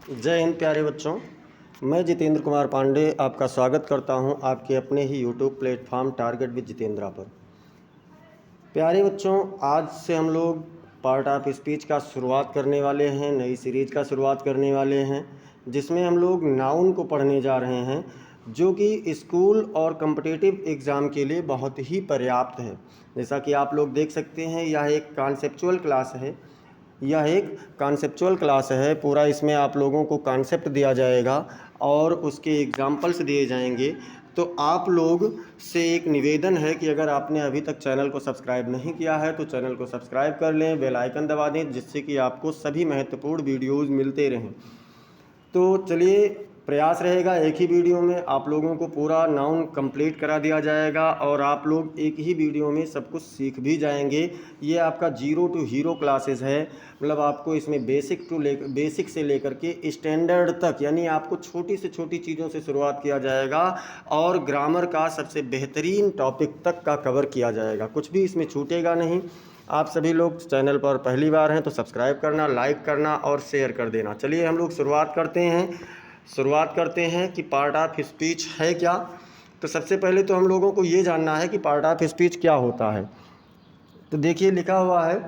जय हिंद प्यारे बच्चों। मैं जितेंद्र कुमार पांडे आपका स्वागत करता हूं आपके अपने ही YouTube platform target with Jitendra पर। प्यारे बच्चों, आज से हम लोग पार्ट ऑफ स्पीच का शुरुआत करने वाले हैं, नई सीरीज का शुरुआत करने वाले हैं, जिसमें हम लोग नाउन को पढ़ने जा रहे हैं, जो कि स्कूल और कॉम्पिटिटिव एग्ज़ाम के लिए बहुत ही पर्याप्त है। जैसा कि आप लोग देख सकते हैं, यह एक कॉन्सेप्चुअल क्लास है। यह एक कॉन्सेप्चुअल क्लास है। पूरा इसमें आप लोगों को कॉन्सेप्ट दिया जाएगा और उसके एग्जाम्पल्स दिए जाएंगे। तो आप लोग से एक निवेदन है कि अगर आपने अभी तक चैनल को सब्सक्राइब नहीं किया है तो चैनल को सब्सक्राइब कर लें, बेल आइकन दबा दें, जिससे कि आपको सभी महत्वपूर्ण वीडियोज़ मिलते रहें। तो चलिए, प्रयास रहेगा एक ही वीडियो में आप लोगों को पूरा नाउन कंप्लीट करा दिया जाएगा और आप लोग एक ही वीडियो में सब कुछ सीख भी जाएंगे। ये आपका 0 टू हीरो क्लासेस है, मतलब आपको इसमें बेसिक से लेकर के स्टैंडर्ड तक, यानी आपको छोटी से छोटी चीज़ों से शुरुआत किया जाएगा और ग्रामर का सबसे बेहतरीन टॉपिक तक का कवर किया जाएगा। कुछ भी इसमें छूटेगा नहीं। आप सभी लोग चैनल पर पहली बार हैं तो सब्सक्राइब करना, लाइक करना और शेयर कर देना। चलिए हम लोग शुरुआत करते हैं कि पार्ट ऑफ स्पीच है क्या। तो सबसे पहले तो हम लोगों को ये जानना है कि पार्ट ऑफ स्पीच क्या होता है। तो देखिए, लिखा हुआ है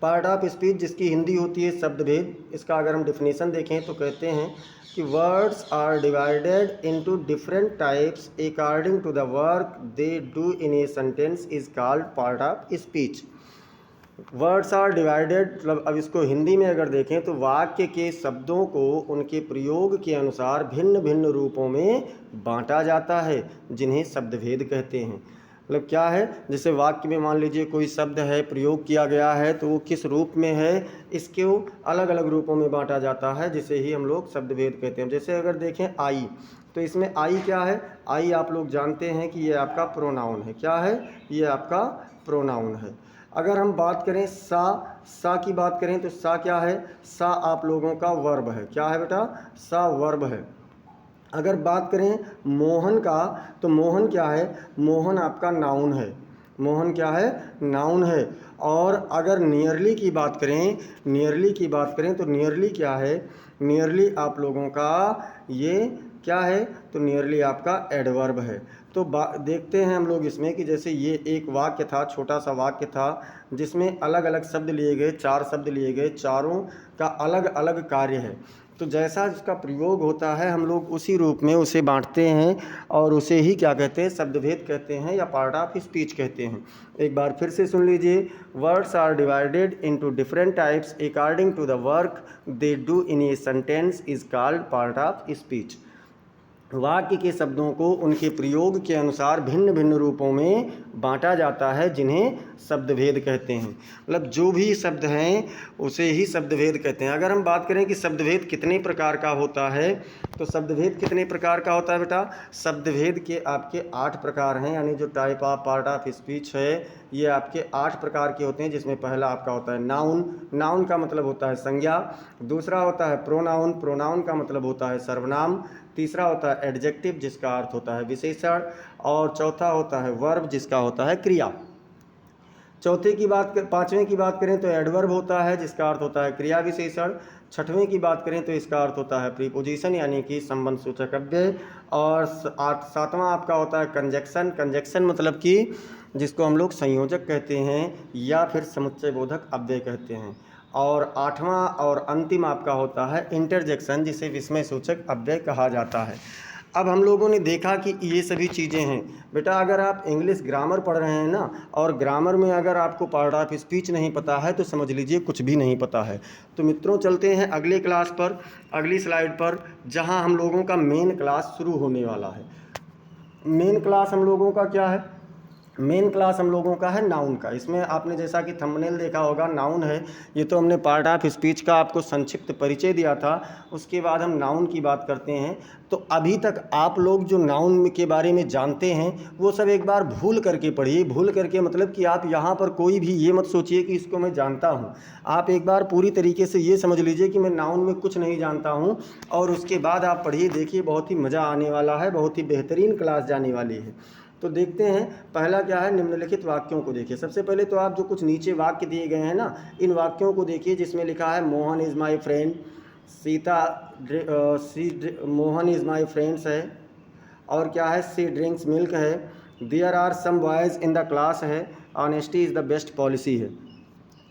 पार्ट ऑफ स्पीच, जिसकी हिंदी होती है शब्दभेद। इसका अगर हम डिफिनीसन देखें तो कहते हैं कि words are divided into different types according to the work they do in a sentence is called part of speech. Words are divided, मतलब अब इसको हिंदी में अगर देखें तो वाक्य के शब्दों को उनके प्रयोग के अनुसार भिन्न भिन्न रूपों में बांटा जाता है, जिन्हें शब्दभेद कहते हैं। मतलब क्या है, जैसे वाक्य में मान लीजिए कोई शब्द है, प्रयोग किया गया है, तो वो किस रूप में है, इसके वो अलग अलग रूपों में बांटा जाता है, जिसे ही हम लोग शब्दभेद कहते हैं। जैसे अगर देखें आई, तो इसमें आई क्या है, आई आप लोग जानते हैं कि ये आपका प्रोनाउन है। क्या है, ये आपका प्रोनाउन है। अगर हम बात करें सा की बात करें तो सा क्या है, सा आप लोगों का वर्ब है। क्या है बेटा, सा वर्ब है। अगर बात करें मोहन का, तो मोहन क्या है, मोहन आपका नाउन है। मोहन क्या है, नाउन है। और अगर नियरली की बात करें, तो नियरली क्या है, नियरली आप लोगों का ये क्या है, तो नियरली आपका एडवर्ब है। तो देखते हैं हम लोग इसमें कि जैसे ये एक वाक्य था, छोटा सा वाक्य था, जिसमें अलग अलग शब्द लिए गए, 4 शब्द लिए गए, चारों का अलग अलग कार्य है। तो जैसा इसका प्रयोग होता है हम लोग उसी रूप में उसे बांटते हैं और उसे ही क्या कहते हैं, शब्दभेद कहते हैं या पार्ट ऑफ स्पीच कहते हैं। एक बार फिर से सुन लीजिए, words are divided into different types according to the work they do in a sentence is called part of speech. वाक्य के शब्दों को उनके प्रयोग के अनुसार भिन्न भिन्न रूपों में बांटा जाता है, जिन्हें शब्दभेद कहते हैं। मतलब जो भी शब्द हैं उसे ही शब्दभेद कहते हैं। अगर हम बात करें कि शब्दभेद कितने प्रकार का होता है, तो शब्दभेद कितने प्रकार का होता है बेटा, शब्दभेद के आपके 8 प्रकार हैं। यानी जो type of part of speech है ये आपके 8 प्रकार के होते हैं, जिसमें पहला आपका होता है नाउन। नाउन का मतलब होता है संज्ञा। दूसरा होता है प्रोनाउन, प्रोनाउन का मतलब होता है सर्वनाम। तीसरा होता है एडजेक्टिव, जिसका अर्थ होता है विशेषण। और चौथा होता है वर्ब, जिसका होता है क्रिया। पांचवें की बात करें तो एडवर्ब होता है, जिसका अर्थ होता है क्रिया विशेषण। छठवें की बात करें तो इसका अर्थ होता है प्रीपोजिशन, यानी कि संबंध सूचक अव्यय। और सातवां आपका होता है कंजक्शन। कंजक्शन मतलब कि जिसको हम लोग संयोजक कहते हैं या फिर समुच्चय बोधक अव्यय कहते हैं। और आठवां और अंतिम आपका होता है इंटरजेक्शन, जिसे विस्मय सूचक अव्यय कहा जाता है। अब हम लोगों ने देखा कि ये सभी चीज़ें हैं। बेटा अगर आप इंग्लिश ग्रामर पढ़ रहे हैं ना, और ग्रामर में अगर आपको पार्ट ऑफ स्पीच नहीं पता है तो समझ लीजिए कुछ भी नहीं पता है। तो मित्रों चलते हैं अगले क्लास पर, अगली स्लाइड पर, जहां हम लोगों का मेन क्लास शुरू होने वाला है। मेन क्लास हम लोगों का क्या है, मेन क्लास हम लोगों का है नाउन का। इसमें आपने जैसा कि थंबनेल देखा होगा, नाउन है। ये तो हमने पार्ट ऑफ स्पीच का आपको संक्षिप्त परिचय दिया था, उसके बाद हम नाउन की बात करते हैं। तो अभी तक आप लोग जो नाउन के बारे में जानते हैं वो सब एक बार भूल करके पढ़िए। भूल करके मतलब कि आप यहाँ पर कोई भी ये मत सोचिए कि इसको मैं जानता हूँ। आप एक बार पूरी तरीके से ये समझ लीजिए कि मैं नाउन में कुछ नहीं जानता हूँ, और उसके बाद आप पढ़िए। देखिए बहुत ही मज़ा आने वाला है, बहुत ही बेहतरीन क्लास जाने वाली है। तो देखते हैं पहला क्या है, निम्नलिखित वाक्यों को देखिए। सबसे पहले तो आप जो कुछ नीचे वाक्य दिए गए हैं ना, इन वाक्यों को देखिए, जिसमें लिखा है Mohan is my friend. Mohan is my friends है, और क्या है, सी ड्रिंक्स मिल्क है, there are some boys in the class है, honesty is the best policy है।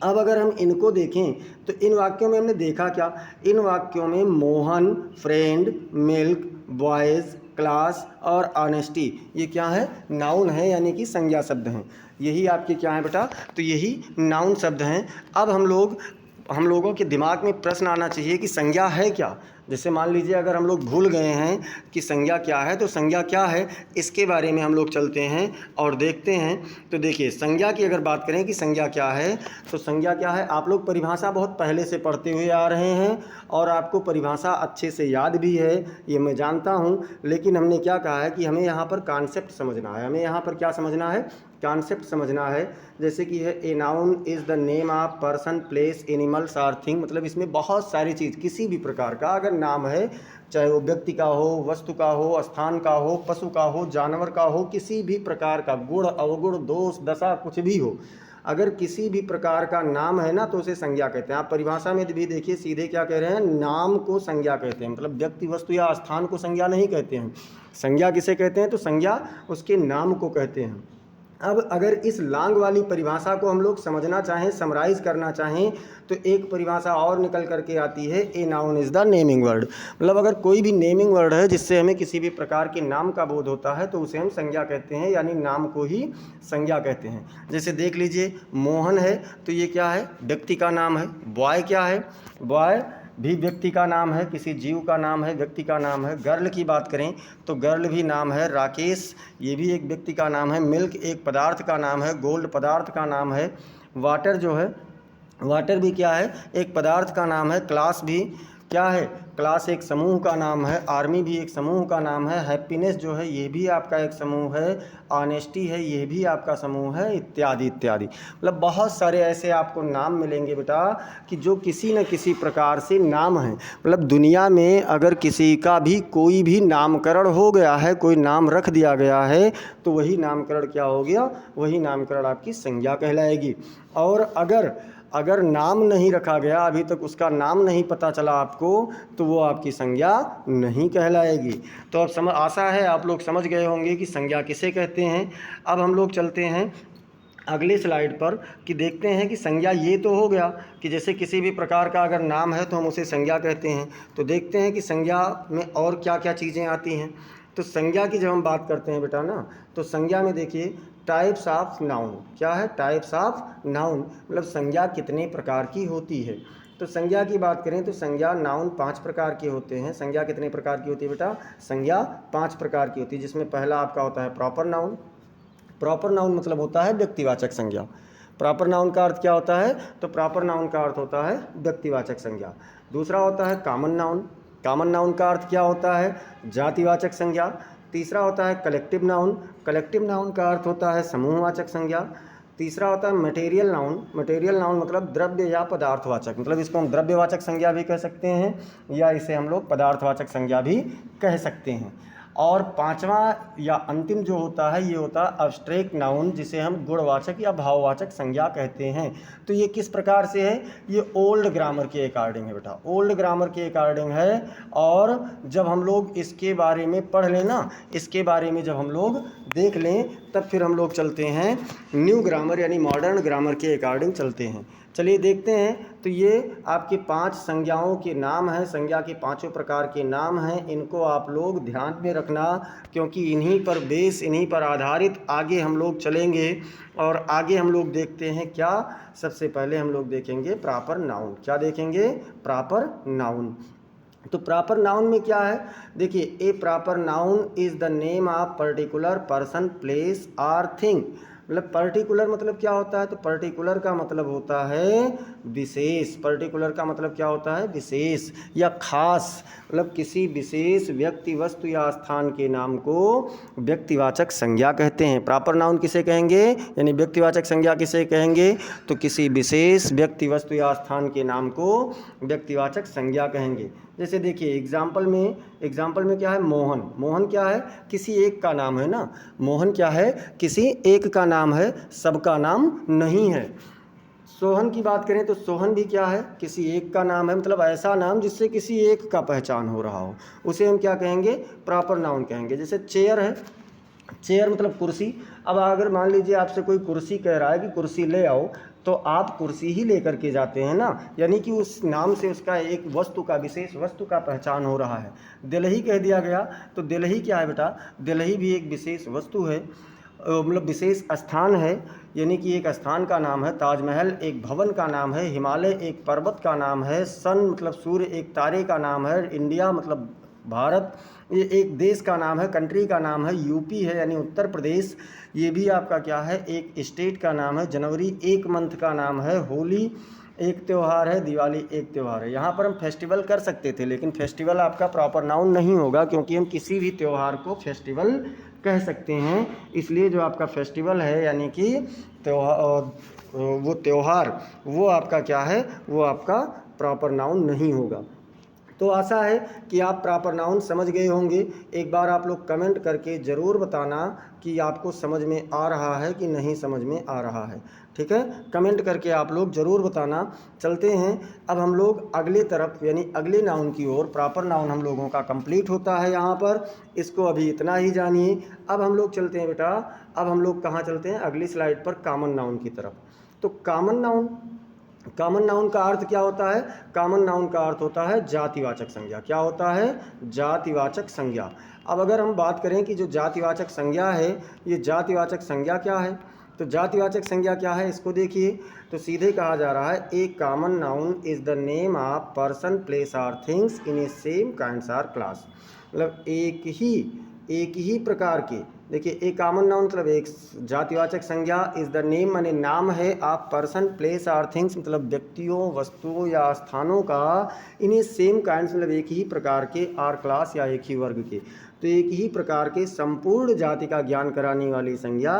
अब अगर हम इनको देखें तो इन वाक्यों में हमने देखा क्या, इन वाक्यों में Mohan, friend, milk, boys, class और ऑनेस्टी, ये क्या है, नाउन है, यानी कि संज्ञा शब्द हैं। यही आपके क्या है बेटा, तो यही नाउन शब्द हैं। अब हम लोगों के दिमाग में प्रश्न आना चाहिए कि संज्ञा है क्या। जैसे मान लीजिए अगर हम लोग भूल गए हैं कि संज्ञा क्या है, तो संज्ञा क्या है इसके बारे में हम लोग चलते हैं और देखते हैं। तो देखिए, संज्ञा की अगर बात करें कि संज्ञा क्या है, तो संज्ञा क्या है, आप लोग परिभाषा बहुत पहले से पढ़ते हुए आ रहे हैं और आपको परिभाषा अच्छे से याद भी है, ये मैं जानता हूँ। लेकिन हमने क्या कहा है कि हमें यहाँ पर कॉन्सेप्ट समझना है। हमें यहाँ पर क्या समझना है, कॉन्सेप्ट समझना है। जैसे कि है a noun is the name of person, place, animals or thing, मतलब इसमें बहुत सारी चीज़, किसी भी प्रकार का अगर नाम है, चाहे वो व्यक्ति का हो, वस्तु का हो, स्थान का हो, पशु का हो, जानवर का हो, किसी भी प्रकार का गुण, अवगुण, दोष, दशा, कुछ भी हो, अगर किसी भी प्रकार का नाम है ना, तो उसे संज्ञा कहते हैं। आप परिभाषा में भी देखिए, सीधे क्या कह रहे हैं, नाम को संज्ञा कहते हैं, मतलब व्यक्ति, वस्तु या स्थान को संज्ञा नहीं कहते हैं। संज्ञा किसे कहते हैं, तो संज्ञा उसके नाम को कहते हैं। अब अगर इस लांग वाली परिभाषा को हम लोग समझना चाहें, समराइज़ करना चाहें, तो एक परिभाषा और निकल करके आती है, a noun is the naming word. मतलब अगर कोई भी नेमिंग वर्ड है जिससे हमें किसी भी प्रकार के नाम का बोध होता है, तो उसे हम संज्ञा कहते हैं, यानी नाम को ही संज्ञा कहते हैं। जैसे देख लीजिए, मोहन है तो ये क्या है, व्यक्ति का नाम है। बॉय क्या है, बॉय भी व्यक्ति का नाम है, किसी जीव का नाम है, व्यक्ति का नाम है। गर्ल की बात करें तो गर्ल भी नाम है। राकेश, ये भी एक व्यक्ति का नाम है। मिल्क एक पदार्थ का नाम है, गोल्ड पदार्थ का नाम है। वाटर जो है, वाटर भी क्या है, एक पदार्थ का नाम है। क्लास भी क्या है, क्लास एक समूह का नाम है। आर्मी भी एक समूह का नाम है। हैप्पीनेस जो है, ये भी आपका एक समूह है। ऑनेस्टी है, ये भी आपका समूह है, इत्यादि इत्यादि। मतलब बहुत सारे ऐसे आपको नाम मिलेंगे बेटा कि जो किसी न किसी प्रकार से नाम है। मतलब दुनिया में अगर किसी का भी कोई भी नामकरण हो गया है, कोई नाम रख दिया गया है, तो वही नामकरण क्या हो गया, वही नामकरण आपकी संज्ञा कहलाएगी। और अगर नाम नहीं रखा गया, अभी तक उसका नाम नहीं पता चला आपको, तो वो आपकी संज्ञा नहीं कहलाएगी। तो अब आशा है आप लोग समझ गए होंगे कि संज्ञा किसे कहते हैं। अब हम लोग चलते हैं अगले स्लाइड पर कि देखते हैं कि संज्ञा ये तो हो गया कि जैसे किसी भी प्रकार का अगर नाम है तो हम उसे संज्ञा कहते हैं। तो देखते हैं कि संज्ञा में और क्या क्या चीज़ें आती हैं। तो संज्ञा की जब हम बात करते हैं बेटा ना, तो संज्ञा में देखिए टाइप्स ऑफ नाउन, क्या है, टाइप्स ऑफ नाउन, मतलब संज्ञा कितने प्रकार की होती है। तो संज्ञा की बात करें तो संज्ञा नाउन 5 प्रकार के होते हैं। संज्ञा कितने प्रकार की होती है बेटा, संज्ञा 5 प्रकार की होती है, जिसमें पहला आपका होता है प्रॉपर नाउन। प्रॉपर नाउन मतलब होता है व्यक्तिवाचक संज्ञा। प्रॉपर नाउन का अर्थ क्या होता है, तो प्रॉपर नाउन का अर्थ होता है व्यक्तिवाचक संज्ञा। दूसरा होता है कॉमन नाउन। कॉमन नाउन का अर्थ क्या होता है, जातिवाचक संज्ञा। तीसरा होता है कलेक्टिव नाउन। कलेक्टिव नाउन का अर्थ होता है समूहवाचक संज्ञा। तीसरा होता है मटेरियल नाउन। मटेरियल नाउन मतलब द्रव्य या पदार्थवाचक, मतलब इसको हम द्रव्यवाचक संज्ञा भी कह सकते हैं या इसे हम लोग पदार्थवाचक संज्ञा भी कह सकते हैं। और पांचवा या अंतिम जो होता है, ये होता है अब्स्ट्रैक्ट नाउन, जिसे हम गुणवाचक या भाववाचक संज्ञा कहते हैं। तो ये किस प्रकार से है, ये ओल्ड ग्रामर के अकॉर्डिंग है बेटा, ओल्ड ग्रामर के अकॉर्डिंग है। और जब हम लोग इसके बारे में पढ़ लें ना, इसके बारे में जब हम लोग देख लें, तब फिर हम लोग चलते हैं न्यू ग्रामर यानी मॉडर्न ग्रामर के अकॉर्डिंग चलते हैं। चलिए देखते हैं। तो ये आपके 5 संज्ञाओं के नाम हैं, संज्ञा के 5 प्रकार के नाम हैं। इनको आप लोग ध्यान में रखना, क्योंकि इन्हीं पर बेस, इन्हीं पर आधारित आगे हम लोग चलेंगे। और आगे हम लोग देखते हैं क्या, सबसे पहले हम लोग देखेंगे प्रॉपर नाउन। क्या देखेंगे, प्रॉपर नाउन। तो प्रॉपर नाउन में क्या है, देखिए, a proper noun is the name of particular person, place or thing. मतलब पर्टिकुलर मतलब क्या होता है, तो पर्टिकुलर का मतलब होता है विशेष। पर्टिकुलर का मतलब क्या होता है, विशेष या खास। मतलब किसी विशेष व्यक्ति, वस्तु या स्थान के नाम को व्यक्तिवाचक संज्ञा कहते हैं। प्रॉपर नाउन किसे कहेंगे, यानी व्यक्तिवाचक संज्ञा किसे कहेंगे, तो किसी विशेष व्यक्ति, वस्तु या स्थान के नाम को व्यक्तिवाचक संज्ञा कहेंगे। जैसे देखिए एग्जाम्पल में क्या है, मोहन। मोहन क्या है, किसी एक का नाम है ना। मोहन क्या है, किसी एक का नाम है, सबका नाम नहीं है। सोहन की बात करें तो सोहन भी क्या है, किसी एक का नाम है, मतलब ऐसा नाम जिससे किसी एक का पहचान हो रहा हो, उसे हम क्या कहेंगे, प्रॉपर नाउन कहेंगे। जैसे चेयर है, चेयर मतलब कुर्सी। अब अगर मान लीजिए आपसे कोई कुर्सी कह रहा है कि कुर्सी ले आओ, तो आप कुर्सी ही लेकर के जाते हैं ना, यानी कि उस नाम से उसका एक वस्तु का, विशेष वस्तु का पहचान हो रहा है। दिल्ली कह दिया गया तो दिल्ली क्या है बेटा, दिल्ली भी एक विशेष वस्तु है, मतलब विशेष स्थान है, यानी कि एक स्थान का नाम है। ताजमहल एक भवन का नाम है, हिमालय एक पर्वत का नाम है, सन मतलब सूर्य एक तारे का नाम है, इंडिया मतलब भारत ये एक देश का नाम है, कंट्री का नाम है, यूपी है यानी उत्तर प्रदेश, ये भी आपका क्या है, एक स्टेट का नाम है, जनवरी एक मंथ का नाम है, होली एक त्यौहार है, दिवाली एक त्यौहार है। यहाँ पर हम फेस्टिवल कर सकते थे, लेकिन फेस्टिवल आपका प्रॉपर नाउन नहीं होगा, क्योंकि हम किसी भी त्यौहार को फेस्टिवल कह सकते हैं। इसलिए जो आपका फेस्टिवल है यानी कि त्यौहार, वो त्यौहार, वो आपका क्या है, वो आपका प्रॉपर नाउन नहीं होगा। तो आशा है कि आप प्रॉपर नाउन समझ गए होंगे। एक बार आप लोग कमेंट करके ज़रूर बताना कि आपको समझ में आ रहा है कि नहीं समझ में आ रहा है, ठीक है। कमेंट करके आप लोग ज़रूर बताना। चलते हैं अब हम लोग अगले तरफ यानी अगले नाउन की ओर। प्रॉपर नाउन हम लोगों का कंप्लीट होता है यहाँ पर, इसको अभी इतना ही जानिए। अब हम लोग चलते हैं बेटा, अब हम लोग कहाँ चलते हैं, अगली स्लाइड पर कॉमन नाउन की तरफ। तो कॉमन नाउन का अर्थ क्या होता है, कॉमन नाउन का अर्थ होता है जातिवाचक संज्ञा। क्या होता है, जातिवाचक संज्ञा। अब अगर हम बात करें कि जो जातिवाचक संज्ञा है, ये जातिवाचक संज्ञा क्या है, तो जातिवाचक संज्ञा क्या है इसको देखिए। तो सीधे कहा जा रहा है a common noun is the name of person place or things in a same kinds or class. मतलब एक ही प्रकार के, देखिए एक कॉमन नाउन मतलब एक जातिवाचक संज्ञा, इज़ द नेम माने नाम है, आप पर्सन प्लेस आर थिंग्स मतलब व्यक्तियों वस्तुओं या स्थानों का, इन्हें सेम काइंड्स मतलब एक ही प्रकार के, आर क्लास या एक ही वर्ग के, तो एक ही प्रकार के संपूर्ण जाति का ज्ञान कराने वाली संज्ञा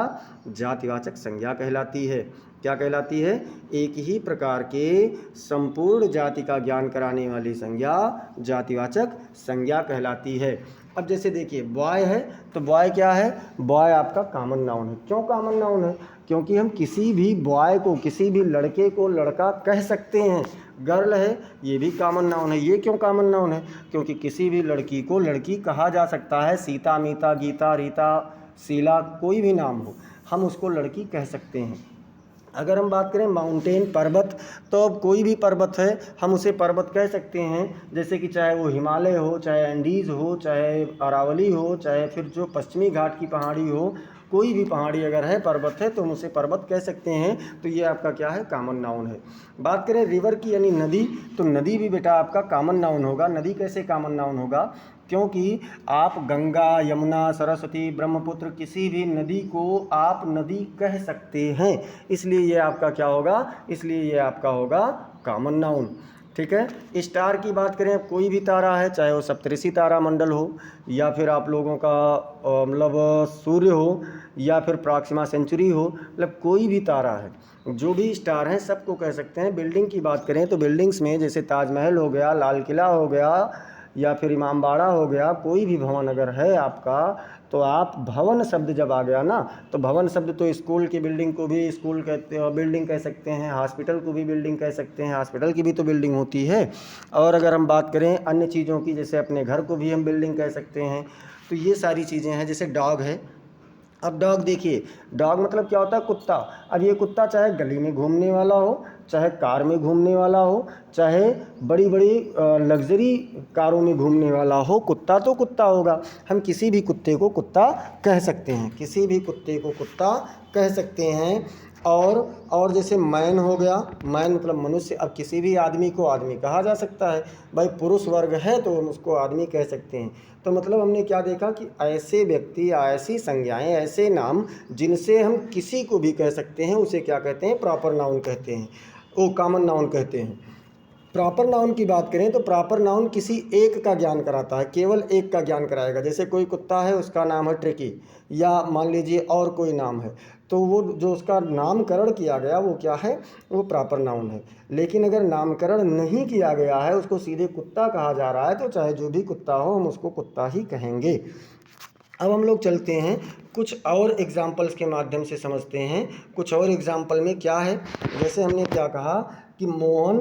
जातिवाचक संज्ञा कहलाती है। क्या कहलाती है, एक ही प्रकार के संपूर्ण जाति का ज्ञान कराने वाली संज्ञा जातिवाचक संज्ञा कहलाती है। अब जैसे देखिए बॉय है, तो बॉय क्या है, बॉय आपका कॉमन नाउन है। क्यों कॉमन नाउन है, क्योंकि हम किसी भी बॉय को, किसी भी लड़के को लड़का कह सकते हैं। गर्ल है, ये भी कॉमन नाउन है। ये क्यों कॉमन नाउन है, क्योंकि किसी भी लड़की को लड़की कहा जा सकता है। सीता, मीता, गीता, रीता, शीला, कोई भी नाम हो, हम उसको लड़की कह सकते हैं। अगर हम बात करें माउंटेन पर्वत, तो अब कोई भी पर्वत है हम उसे पर्वत कह सकते हैं, जैसे कि चाहे वो हिमालय हो, चाहे एंडीज़ हो, चाहे अरावली हो, चाहे फिर जो पश्चिमी घाट की पहाड़ी हो, कोई भी पहाड़ी अगर है पर्वत है तो हम उसे पर्वत कह सकते हैं। तो ये आपका क्या है, कॉमन नाउन है। बात करें रिवर की यानी नदी, तो नदी भी बेटा आपका कॉमन नाउन होगा। नदी कैसे कॉमन नाउन होगा, क्योंकि आप गंगा, यमुना, सरस्वती, ब्रह्मपुत्र किसी भी नदी को आप नदी कह सकते हैं, इसलिए ये आपका क्या होगा, इसलिए ये आपका होगा कॉमन नाउन, ठीक है। स्टार की बात करें, कोई भी तारा है, चाहे वो सप्तऋषि तारा मंडल हो, या फिर आप लोगों का मतलब सूर्य हो, या फिर प्रॉक्सिमा सेंचुरी हो, मतलब कोई भी तारा है, जो भी स्टार हैं सबको कह सकते हैं। बिल्डिंग की बात करें तो बिल्डिंग्स में जैसे ताजमहल हो गया, लाल किला हो गया, या फिर इमामबाड़ा हो गया, कोई भी भवन अगर है आपका, तो आप भवन शब्द जब आ गया ना, तो भवन शब्द तो स्कूल की बिल्डिंग को भी स्कूल कहते, बिल्डिंग कह सकते हैं, हॉस्पिटल को भी बिल्डिंग कह सकते हैं, हॉस्पिटल की भी तो बिल्डिंग होती है। और अगर हम बात करें अन्य चीज़ों की, जैसे अपने घर को भी हम बिल्डिंग कह सकते हैं। तो ये सारी चीज़ें हैं। जैसे डॉग है, अब डॉग देखिए, डॉग मतलब क्या होता है, कुत्ता। अब ये कुत्ता चाहे गली में घूमने वाला हो, चाहे कार में घूमने वाला हो, चाहे बड़ी बड़ी लग्जरी कारों में घूमने वाला हो, कुत्ता तो कुत्ता होगा। हम किसी भी कुत्ते को कुत्ता कह सकते हैं, किसी भी कुत्ते को कुत्ता कह सकते हैं। और जैसे मैन हो गया, मैन मतलब मनुष्य। अब किसी भी आदमी को आदमी कहा जा सकता है, भाई पुरुष वर्ग है तो हम उसको आदमी कह सकते हैं। तो मतलब हमने क्या देखा कि ऐसे व्यक्ति या ऐसी संज्ञाएं, ऐसे नाम जिनसे हम किसी को भी कह सकते हैं, उसे क्या कहते हैं, प्रॉपर नाउन कहते हैं, वो कॉमन नाउन कहते हैं। प्रॉपर नाउन की बात करें तो प्रॉपर नाउन किसी एक का ज्ञान कराता है, केवल एक का ज्ञान कराएगा। जैसे कोई कुत्ता है, उसका नाम है ट्रिकी, या मान लीजिए और कोई नाम है, तो वो जो उसका नामकरण किया गया वो क्या है, वो प्रॉपर नाउन है। लेकिन अगर नामकरण नहीं किया गया है, उसको सीधे कुत्ता कहा जा रहा है, तो चाहे जो भी कुत्ता हो हम उसको कुत्ता ही कहेंगे। अब हम लोग चलते हैं कुछ और एग्जाम्पल्स के माध्यम से समझते हैं। कुछ और एग्जाम्पल में क्या है, जैसे हमने क्या कहा कि मोहन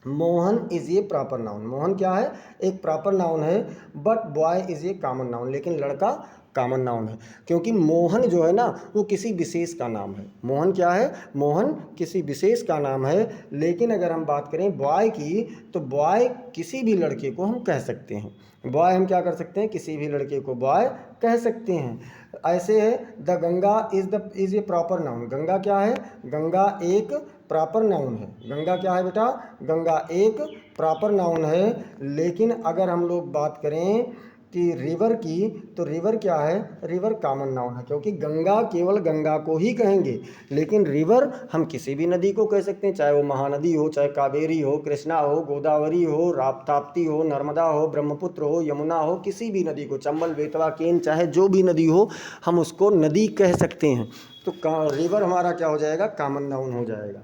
मोहन इज़ ये प्रॉपर नाउन। मोहन क्या है, एक प्रॉपर नाउन है, बट बॉय इज़ ये कॉमन नाउन, लेकिन लड़का कॉमन नाउन है, क्योंकि मोहन जो है ना वो किसी विशेष का नाम है। मोहन क्या है, मोहन किसी विशेष का नाम है। लेकिन अगर हम बात करें बॉय की, तो बॉय किसी भी लड़के को हम कह सकते हैं। बॉय हम क्या कर सकते हैं, किसी भी लड़के को बॉय कह सकते हैं। ऐसे है the Ganga is a proper noun. Ganga क्या है, गंगा एक प्रॉपर नाउन है। गंगा क्या है बेटा, गंगा एक प्रॉपर नाउन है। लेकिन अगर हम लोग बात करें कि रिवर की, तो रिवर क्या है, रिवर कॉमन नाउन है, क्योंकि गंगा केवल गंगा को ही कहेंगे, लेकिन रिवर हम किसी भी नदी को कह सकते हैं, चाहे वो महानदी हो, चाहे कावेरी हो, कृष्णा हो, गोदावरी हो, ताप्ती हो, नर्मदा हो, ब्रह्मपुत्र हो, यमुना हो, किसी भी नदी को, चंबल, बेतवा, केन, चाहे जो भी नदी हो हम उसको नदी कह सकते हैं। तो रिवर हमारा क्या हो जाएगा, कॉमन नाउन हो जाएगा।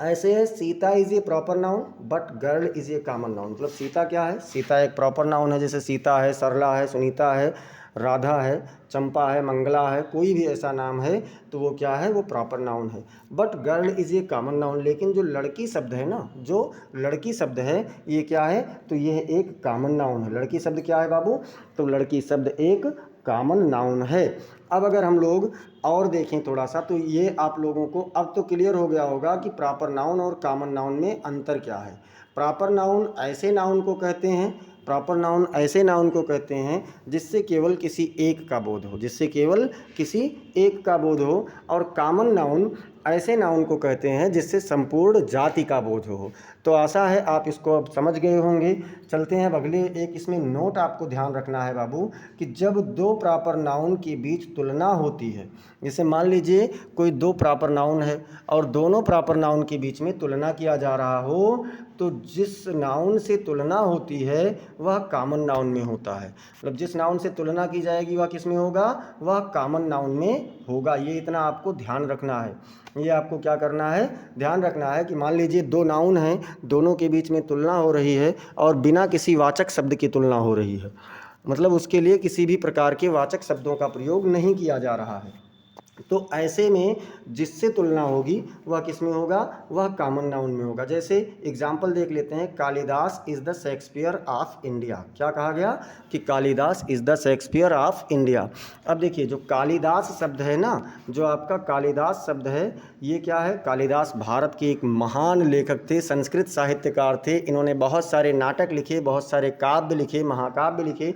ऐसे है Sita is a proper noun but girl is a common noun. मतलब सीता क्या है, सीता एक प्रॉपर नाउन है, जैसे सीता है, सरला है, सुनीता है, राधा है, चंपा है, मंगला है, कोई भी ऐसा नाम है तो वो क्या है, वो प्रॉपर नाउन है। But girl is a common noun, लेकिन जो लड़की शब्द है ना, जो लड़की शब्द है ये क्या है, तो ये एक कॉमन नाउन है। लड़की शब्द क्या है बाबू, तो लड़की शब्द एक कॉमन नाउन है। अब अगर हम लोग और देखें थोड़ा सा, तो ये आप लोगों को अब तो क्लियर हो गया होगा कि प्रॉपर नाउन और कॉमन नाउन में अंतर क्या है। प्रॉपर नाउन ऐसे नाउन को कहते हैं, प्रॉपर नाउन ऐसे नाउन को कहते हैं जिससे केवल किसी एक का बोध हो, जिससे केवल किसी एक का बोध हो। और कॉमन नाउन ऐसे नाउन को कहते हैं जिससे संपूर्ण जाति का बोध हो। तो आशा है आप इसको अब समझ गए होंगे। चलते हैं अब अगले एक, इसमें नोट आपको ध्यान रखना है बाबू कि जब दो प्रॉपर नाउन के बीच तुलना होती है, जैसे मान लीजिए कोई दो प्रॉपर नाउन है और दोनों प्रॉपर नाउन के बीच में तुलना किया जा रहा हो, तो जिस नाउन से तुलना होती है वह कॉमन नाउन में होता है। मतलब जिस नाउन से तुलना की जाएगी वह किस में होगा, वह कॉमन नाउन में होगा। ये इतना आपको ध्यान रखना है, ये आपको क्या करना है, ध्यान रखना है कि मान लीजिए दो नाउन हैं, दोनों के बीच में तुलना हो रही है और बिना किसी वाचक शब्द की तुलना हो रही है, मतलब उसके लिए किसी भी प्रकार के वाचक शब्दों का प्रयोग नहीं किया जा रहा है। तो ऐसे में जिससे तुलना होगी वह किस में होगा, वह कॉमन नाउन में होगा। जैसे एग्जाम्पल देख लेते हैं, Kalidas is the Shakespeare of India. क्या कहा गया कि Kalidas is the Shakespeare of India. अब देखिए जो कालिदास शब्द है ना, जो आपका कालिदास शब्द है, ये क्या है, कालिदास भारत के एक महान लेखक थे, संस्कृत साहित्यकार थे। इन्होंने बहुत सारे नाटक लिखे, बहुत सारे काव्य लिखे, महाकाव्य लिखे।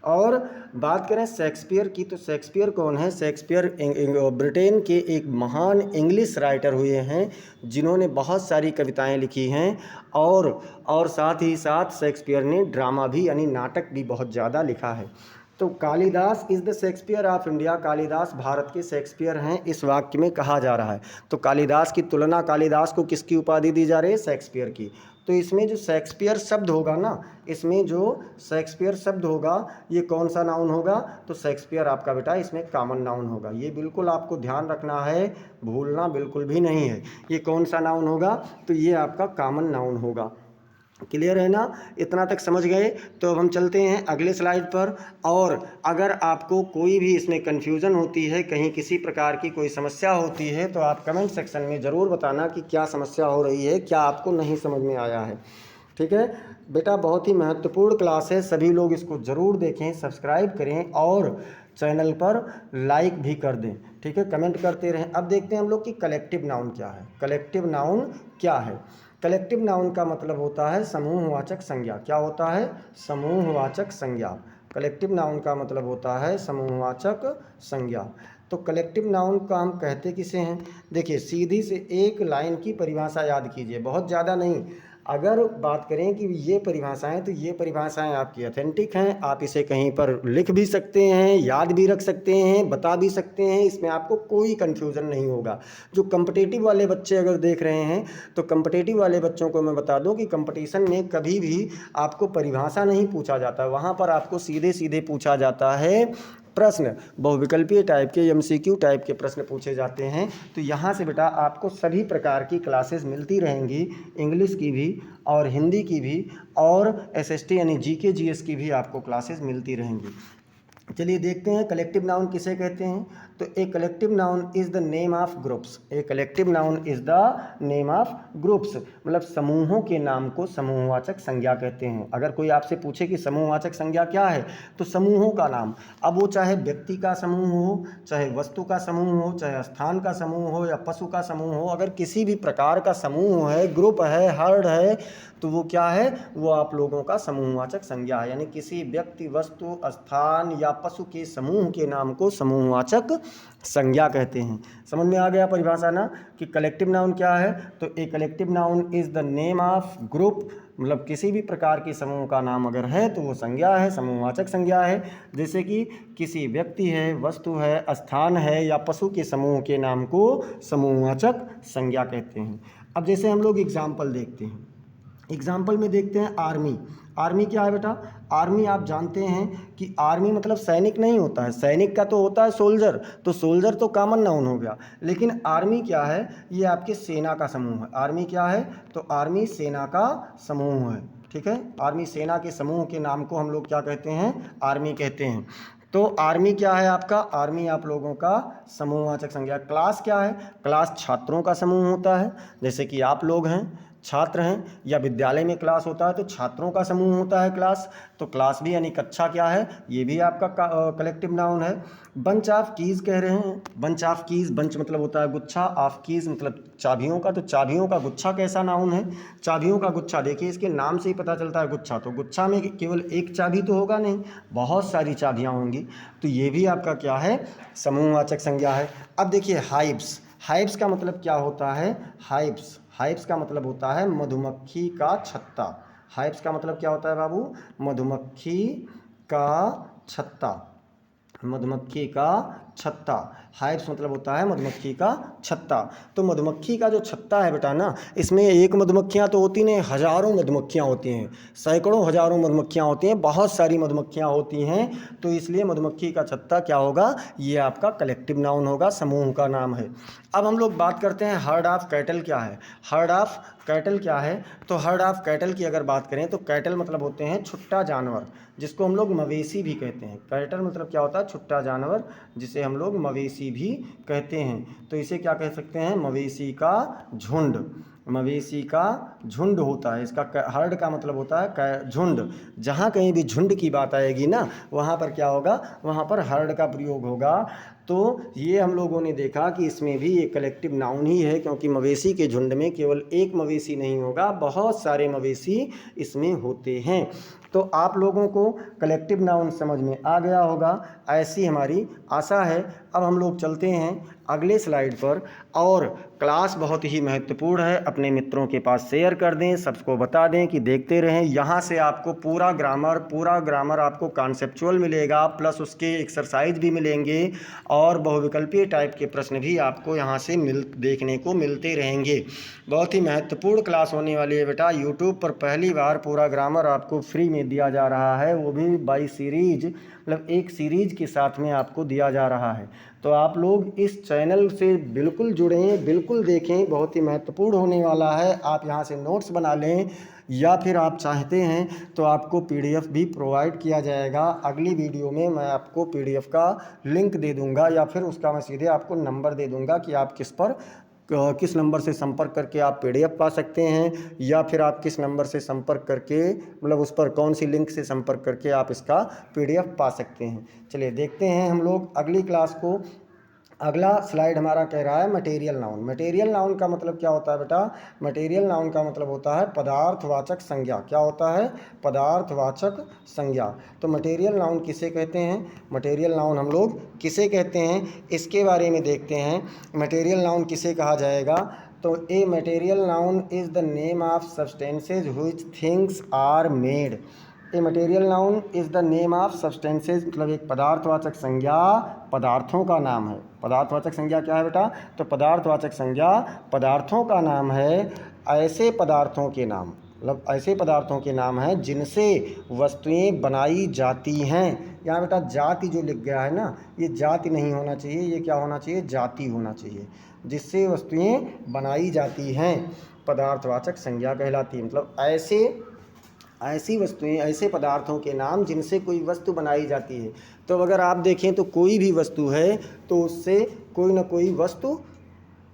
और बात करें शेक्सपियर की, तो शेक्सपियर कौन है, शेक्सपियर ब्रिटेन के एक महान इंग्लिश राइटर हुए हैं जिन्होंने बहुत सारी कविताएं लिखी हैं। और साथ ही साथ शेक्सपियर ने ड्रामा भी यानी नाटक भी बहुत ज़्यादा लिखा है। तो Kalidas is the Shakespeare of India, Kalidas Bharat के शेक्सपियर हैं, इस वाक्य में कहा जा रहा है। तो कालिदास की तुलना, कालिदास को किसकी उपाधि दी जा रही है, शेक्सपियर की। तो इसमें जो शेक्सपियर शब्द होगा ना, इसमें जो शेक्सपियर शब्द होगा ये कौन सा नाउन होगा, तो शेक्सपियर आपका बेटा इसमें कॉमन नाउन होगा। ये बिल्कुल आपको ध्यान रखना है, भूलना बिल्कुल भी नहीं है। ये कौन सा नाउन होगा, तो ये आपका कॉमन नाउन होगा। क्लियर है ना, इतना तक समझ गए। तो अब हम चलते हैं अगले स्लाइड पर। और अगर आपको कोई भी इसमें कन्फ्यूज़न होती है, कहीं किसी प्रकार की कोई समस्या होती है, तो आप कमेंट सेक्शन में ज़रूर बताना कि क्या समस्या हो रही है, क्या आपको नहीं समझ में आया है। ठीक है बेटा, बहुत ही महत्वपूर्ण क्लास है, सभी लोग इसको ज़रूर देखें, सब्सक्राइब करें और चैनल पर लाइक भी कर दें। ठीक है, कमेंट करते रहें। अब देखते हैं हम लोग कि कलेक्टिव नाउन क्या है। कलेक्टिव नाउन क्या है, कलेक्टिव नाउन का मतलब होता है समूहवाचक संज्ञा। क्या होता है, समूहवाचक संज्ञा। कलेक्टिव नाउन का मतलब होता है समूहवाचक संज्ञा। तो कलेक्टिव नाउन का हम कहते किसे हैं, देखिए सीधी से एक लाइन की परिभाषा याद कीजिए, बहुत ज़्यादा नहीं। अगर बात करें कि ये परिभाषाएं, तो ये परिभाषाएं आपकी ऑथेंटिक हैं, आप इसे कहीं पर लिख भी सकते हैं, याद भी रख सकते हैं, बता भी सकते हैं, इसमें आपको कोई कन्फ्यूज़न नहीं होगा। जो कम्पिटिटिव वाले बच्चे अगर देख रहे हैं, तो कम्पिटिटिव वाले बच्चों को मैं बता दूं कि कंपटीशन में कभी भी आपको परिभाषा नहीं पूछा जाता, वहाँ पर आपको सीधे सीधे पूछा जाता है प्रश्न, बहुविकल्पीय टाइप के, एमसीक्यू टाइप के प्रश्न पूछे जाते हैं। तो यहाँ से बेटा आपको सभी प्रकार की क्लासेस मिलती रहेंगी, इंग्लिश की भी और हिंदी की भी और एसएसटी यानी जीके जीएस की भी आपको क्लासेस मिलती रहेंगी। चलिए देखते हैं कलेक्टिव नाउन किसे कहते हैं। तो a collective noun is the name of groups. A collective noun is the name of groups, मतलब समूहों के नाम को समूहवाचक संज्ञा कहते हैं। अगर कोई आपसे पूछे कि समूहवाचक संज्ञा क्या है, तो समूहों का नाम, अब वो चाहे व्यक्ति का समूह हो, चाहे वस्तु का समूह हो, चाहे स्थान का समूह हो या पशु का समूह हो, अगर किसी भी प्रकार का समूह है, ग्रुप है, हर्ड है, तो वो क्या है, वो आप लोगों का समूहवाचक संज्ञा है। यानी किसी व्यक्ति, वस्तु, स्थान या पशु के समूह के नाम को समूहवाचक संज्ञा कहते हैं। समझ में आ गया परिभाषा ना कि कलेक्टिव नाउन क्या है। तो a collective noun is the name of group, मतलब किसी भी प्रकार के समूह का नाम अगर है तो वो संज्ञा है, समूहवाचक संज्ञा है। जैसे कि किसी व्यक्ति है, वस्तु है, स्थान है या पशु के समूह के नाम को समूहवाचक संज्ञा कहते हैं। अब जैसे हम लोग एग्जाम्पल देखते हैं, एग्जाम्पल में देखते हैं आर्मी। आर्मी क्या है बेटा? आर्मी आप जानते हैं कि आर्मी मतलब सैनिक नहीं होता है, सैनिक का तो होता है सोल्जर, तो सोल्जर तो कॉमन नाउन हो गया। लेकिन आर्मी क्या है? ये आपके सेना का समूह है। आर्मी क्या है? तो आर्मी सेना का समूह है। ठीक है, आर्मी सेना के समूह के नाम को हम लोग क्या कहते हैं? आर्मी कहते हैं। तो आर्मी क्या है आपका? आर्मी आप लोगों का समूहवाचक संज्ञा। क्लास क्या है? क्लास छात्रों का समूह होता है। जैसे कि आप लोग हैं, छात्र हैं, या विद्यालय में क्लास होता है तो छात्रों का समूह होता है क्लास। तो क्लास भी यानी कक्षा क्या है? ये भी आपका कलेक्टिव नाउन है। बंच ऑफ कीज़ कह रहे हैं, बंच ऑफ कीज़, बंच मतलब होता है गुच्छा, ऑफ कीज़ मतलब चाबियों का, तो चाबियों का गुच्छा कैसा नाउन है? चाबियों का गुच्छा, देखिए इसके नाम से ही पता चलता है गुच्छा, तो गुच्छा में केवल एक चाबी तो होगा नहीं, बहुत सारी चाबियाँ होंगी, तो ये भी आपका क्या है? समूहवाचक संज्ञा है। अब देखिए हाइव्स, हाइव्स का मतलब क्या होता है? हाइव्स, हाइव्स का मतलब होता है मधुमक्खी का छत्ता। हाइव्स का मतलब क्या होता है बाबू? मधुमक्खी का छत्ता, मधुमक्खी का छत्ता। हाइव्स मतलब होता है मधुमक्खी का छत्ता। तो मधुमक्खी का जो छत्ता है बेटा ना, इसमें एक मधुमक्खियाँ तो होती नहीं, हज़ारों मधुमक्खियाँ होती हैं, सैकड़ों हज़ारों मधुमक्खियाँ होती हैं, बहुत सारी मधुमक्खियाँ होती हैं। तो इसलिए मधुमक्खी का छत्ता क्या होगा? ये आपका कलेक्टिव नाउन होगा, समूह का नाम है। अब हम लोग बात करते हैं हर्ड ऑफ कैटल क्या है। हर्ड ऑफ कैटल क्या है? तो हर्ड ऑफ कैटल की अगर बात करें तो कैटल मतलब होते हैं छुट्टा जानवर, जिसको हम लोग मवेशी भी कहते हैं। कैटल मतलब क्या होता है? छुट्टा जानवर, जिसे हम लोग मवेशी भी कहते हैं। तो इसे क्या कह सकते हैं? मवेशी का झुंड, मवेशी का झुंड होता है। इसका हर्ड का मतलब होता है झुंड। जहाँ कहीं भी झुंड की बात आएगी ना, वहाँ पर क्या होगा? वहाँ पर हर्ड का प्रयोग होगा। तो ये हम लोगों ने देखा कि इसमें भी एक कलेक्टिव नाउन ही है, क्योंकि मवेशी के झुंड में केवल एक मवेशी नहीं होगा, बहुत सारे मवेशी इसमें होते हैं। तो आप लोगों को कलेक्टिव नाउन समझ में आ गया होगा, ऐसी हमारी आशा है। अब हम लोग चलते हैं अगले स्लाइड पर, और क्लास बहुत ही महत्वपूर्ण है, अपने मित्रों के पास शेयर कर दें, सबको बता दें कि देखते रहें। यहाँ से आपको पूरा ग्रामर आपको कॉन्सेप्चुअल मिलेगा, प्लस उसके एक्सरसाइज भी मिलेंगे और बहुविकल्पीय टाइप के प्रश्न भी आपको यहाँ से देखने को मिलते रहेंगे। बहुत ही महत्वपूर्ण क्लास होने वाली है बेटा। यूट्यूब पर पहली बार पूरा ग्रामर आपको फ्री में दिया जा रहा है, वो भी बाई सीरीज, मतलब एक सीरीज के साथ में आपको दिया जा रहा है। तो आप लोग इस चैनल से बिल्कुल जुड़ें, बिल्कुल देखें, बहुत ही महत्वपूर्ण होने वाला है। आप यहाँ से नोट्स बना लें, या फिर आप चाहते हैं तो आपको पीडीएफ भी प्रोवाइड किया जाएगा। अगली वीडियो में मैं आपको पीडीएफ का लिंक दे दूंगा, या फिर उसका मैं सीधे आपको नंबर दे दूंगा कि आप किस नंबर से संपर्क करके आप पीडीएफ पा सकते हैं, या फिर आप किस नंबर से संपर्क करके, मतलब उस पर कौन सी लिंक से संपर्क करके आप इसका पीडीएफ पा सकते हैं। चलिए देखते हैं हम लोग अगली क्लास को। अगला स्लाइड हमारा कह रहा है मटेरियल नाउन। मटेरियल नाउन का मतलब क्या होता है बेटा? मटेरियल नाउन का मतलब होता है पदार्थवाचक संज्ञा। क्या होता है? पदार्थवाचक संज्ञा। तो मटेरियल नाउन किसे कहते हैं? मटेरियल नाउन हम लोग किसे कहते हैं, इसके बारे में देखते हैं। मटेरियल नाउन किसे कहा जाएगा? तो a material noun is the name of substances which things are made. A material noun is the name of substances, मतलब एक पदार्थवाचक संज्ञा पदार्थों का नाम है। पदार्थवाचक संज्ञा क्या है बेटा? तो पदार्थवाचक संज्ञा पदार्थों का नाम है, ऐसे पदार्थों के नाम, मतलब ऐसे पदार्थों के नाम हैं जिनसे वस्तुएं बनाई जाती हैं। यहाँ बेटा जाति जो लिख गया है ना, ये जाति नहीं होना चाहिए, ये क्या होना चाहिए? जाति होना चाहिए। जिससे वस्तुएं बनाई जाती हैं पदार्थवाचक संज्ञा कहलाती है। मतलब ऐसी वस्तुएं, ऐसे पदार्थों के नाम जिनसे कोई वस्तु बनाई जाती है। तो अगर आप देखें तो कोई भी वस्तु है तो उससे कोई ना कोई वस्तु,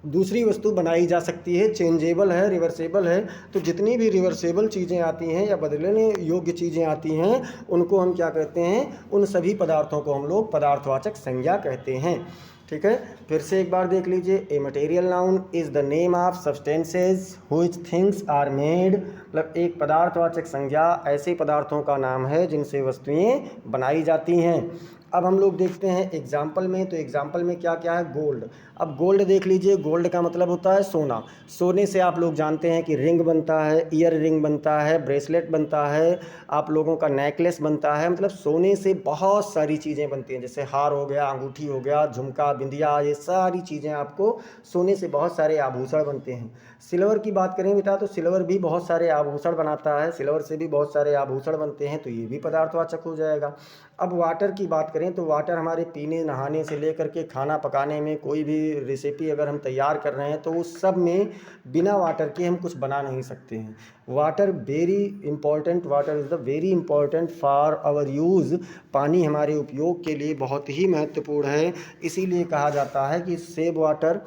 दूसरी वस्तु बनाई जा सकती है, चेंजेबल है, रिवर्सेबल है। तो जितनी भी रिवर्सेबल चीज़ें आती हैं या बदलने योग्य चीज़ें आती हैं उनको हम क्या कहते हैं, उन सभी पदार्थों को हम लोग पदार्थवाचक संज्ञा कहते हैं। ठीक है, फिर से एक बार देख लीजिए। A material noun is the name of substances which things are made, मतलब एक पदार्थवाचक संज्ञा ऐसे पदार्थों का नाम है जिनसे वस्तुएं बनाई जाती हैं। अब हम लोग देखते हैं एग्जाम्पल में, तो एग्जाम्पल में क्या क्या है, गोल्ड। अब गोल्ड देख लीजिए, गोल्ड का मतलब होता है सोना। सोने से आप लोग जानते हैं कि रिंग बनता है, ईयर रिंग बनता है, ब्रेसलेट बनता है, आप लोगों का नेकलेस बनता है। मतलब सोने से बहुत सारी चीज़ें बनती हैं, जैसे हार हो गया, अंगूठी हो गया, झुमका, बिंदिया, ये सारी चीज़ें आपको सोने से बहुत सारे आभूषण बनते हैं। सिल्वर की बात करें बेटा तो सिल्वर भी बहुत सारे आभूषण बनाता है, सिल्वर से भी बहुत सारे आभूषण बनते हैं, तो ये भी पदार्थवाचक हो जाएगा। अब वाटर की बात करें तो वाटर हमारे पीने नहाने से लेकर के खाना पकाने में, कोई भी रेसिपी अगर हम तैयार कर रहे हैं तो उस सब में बिना वाटर के हम कुछ बना नहीं सकते हैं। Water very important, water is the very important for our use. पानी हमारे उपयोग के लिए बहुत ही महत्वपूर्ण है, इसीलिए कहा जाता है कि save water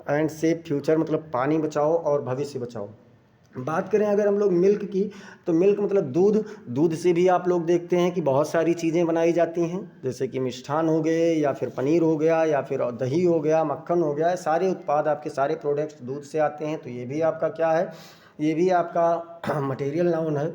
and save future, मतलब पानी बचाओ और भविष्य बचाओ। बात करें अगर हम लोग मिल्क की, तो मिल्क मतलब दूध। दूध से भी आप लोग देखते हैं कि बहुत सारी चीज़ें बनाई जाती हैं, जैसे कि मिष्ठान हो गए, या फिर पनीर हो गया, या फिर दही हो गया, मक्खन हो गया। सारे उत्पाद आपके, सारे प्रोडक्ट्स दूध से आते हैं, तो ये भी आपका क्या है, ये भी आपका मटेरियल नाउन है।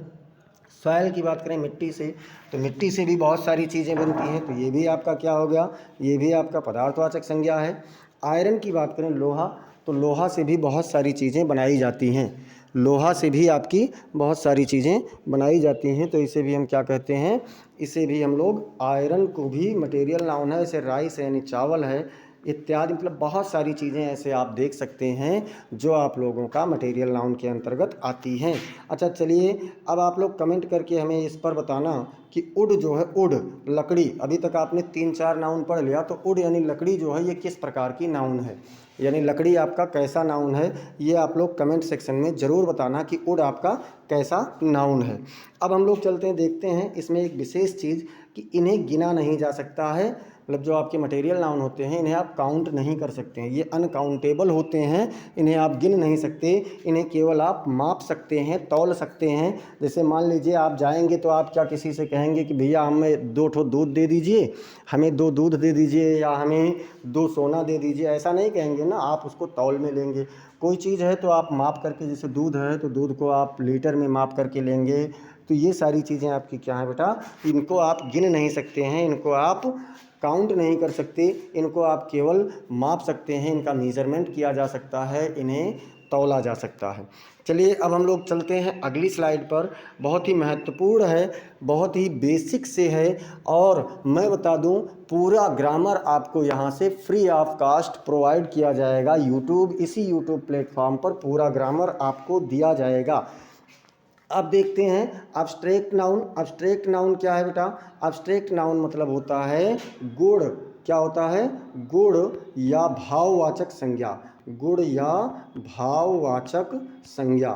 सॉयल की बात करें मिट्टी से, तो मिट्टी से भी बहुत सारी चीज़ें बनती हैं, तो ये भी आपका क्या हो गया, ये भी आपका पदार्थवाचक संज्ञा है। आयरन की बात करें, लोहा, तो लोहा से भी बहुत सारी चीज़ें बनाई जाती हैं, लोहा से भी आपकी बहुत सारी चीज़ें बनाई जाती हैं, तो इसे भी हम क्या कहते हैं, इसे भी हम लोग, आयरन को भी मटेरियल नाउन है। जैसे राइस है, यानी चावल है, इत्यादि, मतलब बहुत सारी चीज़ें ऐसे आप देख सकते हैं जो आप लोगों का मटेरियल नाउन के अंतर्गत आती हैं। अच्छा चलिए, अब आप लोग कमेंट करके हमें इस पर बताना कि उड जो है, उड लकड़ी, अभी तक आपने 3-4 नाउन पढ़ लिया, तो उड यानी लकड़ी जो है ये किस प्रकार की नाउन है, यानी लकड़ी आपका कैसा नाउन है, ये आप लोग कमेंट सेक्शन में ज़रूर बताना कि उड आपका कैसा नाउन है। अब हम लोग चलते हैं, देखते हैं इसमें एक विशेष चीज़ कि इन्हें गिना नहीं जा सकता है, मतलब जो आपके मटेरियल नाउन होते हैं इन्हें आप काउंट नहीं कर सकते हैं, ये अनकाउंटेबल होते हैं, इन्हें आप गिन नहीं सकते, इन्हें केवल आप माप सकते हैं, तौल सकते हैं। जैसे मान लीजिए आप जाएंगे तो आप क्या किसी से कहेंगे कि भैया हमें 2 ठो दूध दे दीजिए, हमें 2 दूध दे दीजिए, या हमें 2 सोना दे दीजिए, ऐसा नहीं कहेंगे ना, आप उसको तौल में लेंगे। कोई चीज़ है तो आप माप करके, जैसे दूध है तो दूध को आप लीटर में माप करके लेंगे। तो ये सारी चीज़ें आपकी क्या है बेटा, इनको आप गिन नहीं सकते हैं, इनको आप काउंट नहीं कर सकते, इनको आप केवल माप सकते हैं, इनका मेज़रमेंट किया जा सकता है, इन्हें तौला जा सकता है। चलिए अब हम लोग चलते हैं अगली स्लाइड पर, बहुत ही महत्वपूर्ण है, बहुत ही बेसिक से है, और मैं बता दूं पूरा ग्रामर आपको यहाँ से फ्री ऑफ कास्ट प्रोवाइड किया जाएगा। यूट्यूब, इसी यूट्यूब प्लेटफॉर्म पर पूरा ग्रामर आपको दिया जाएगा। अब देखते हैं अब्स्ट्रैक्ट नाउन। अब्स्ट्रैक्ट नाउन क्या है बेटा, अब्स्ट्रैक्ट नाउन मतलब होता है गुण, क्या होता है, गुण या भाववाचक संज्ञा, गुण या भाववाचक संज्ञा।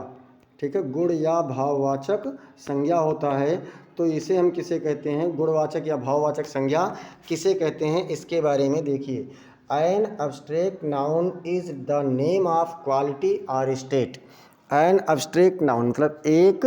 ठीक है, गुण या भाववाचक संज्ञा होता है, तो इसे हम किसे कहते हैं, गुणवाचक या भाववाचक संज्ञा किसे कहते हैं, इसके बारे में देखिए। An abstract noun is the name of quality और स्टेट। एन अब्स्ट्रैक्ट नाउन मतलब एक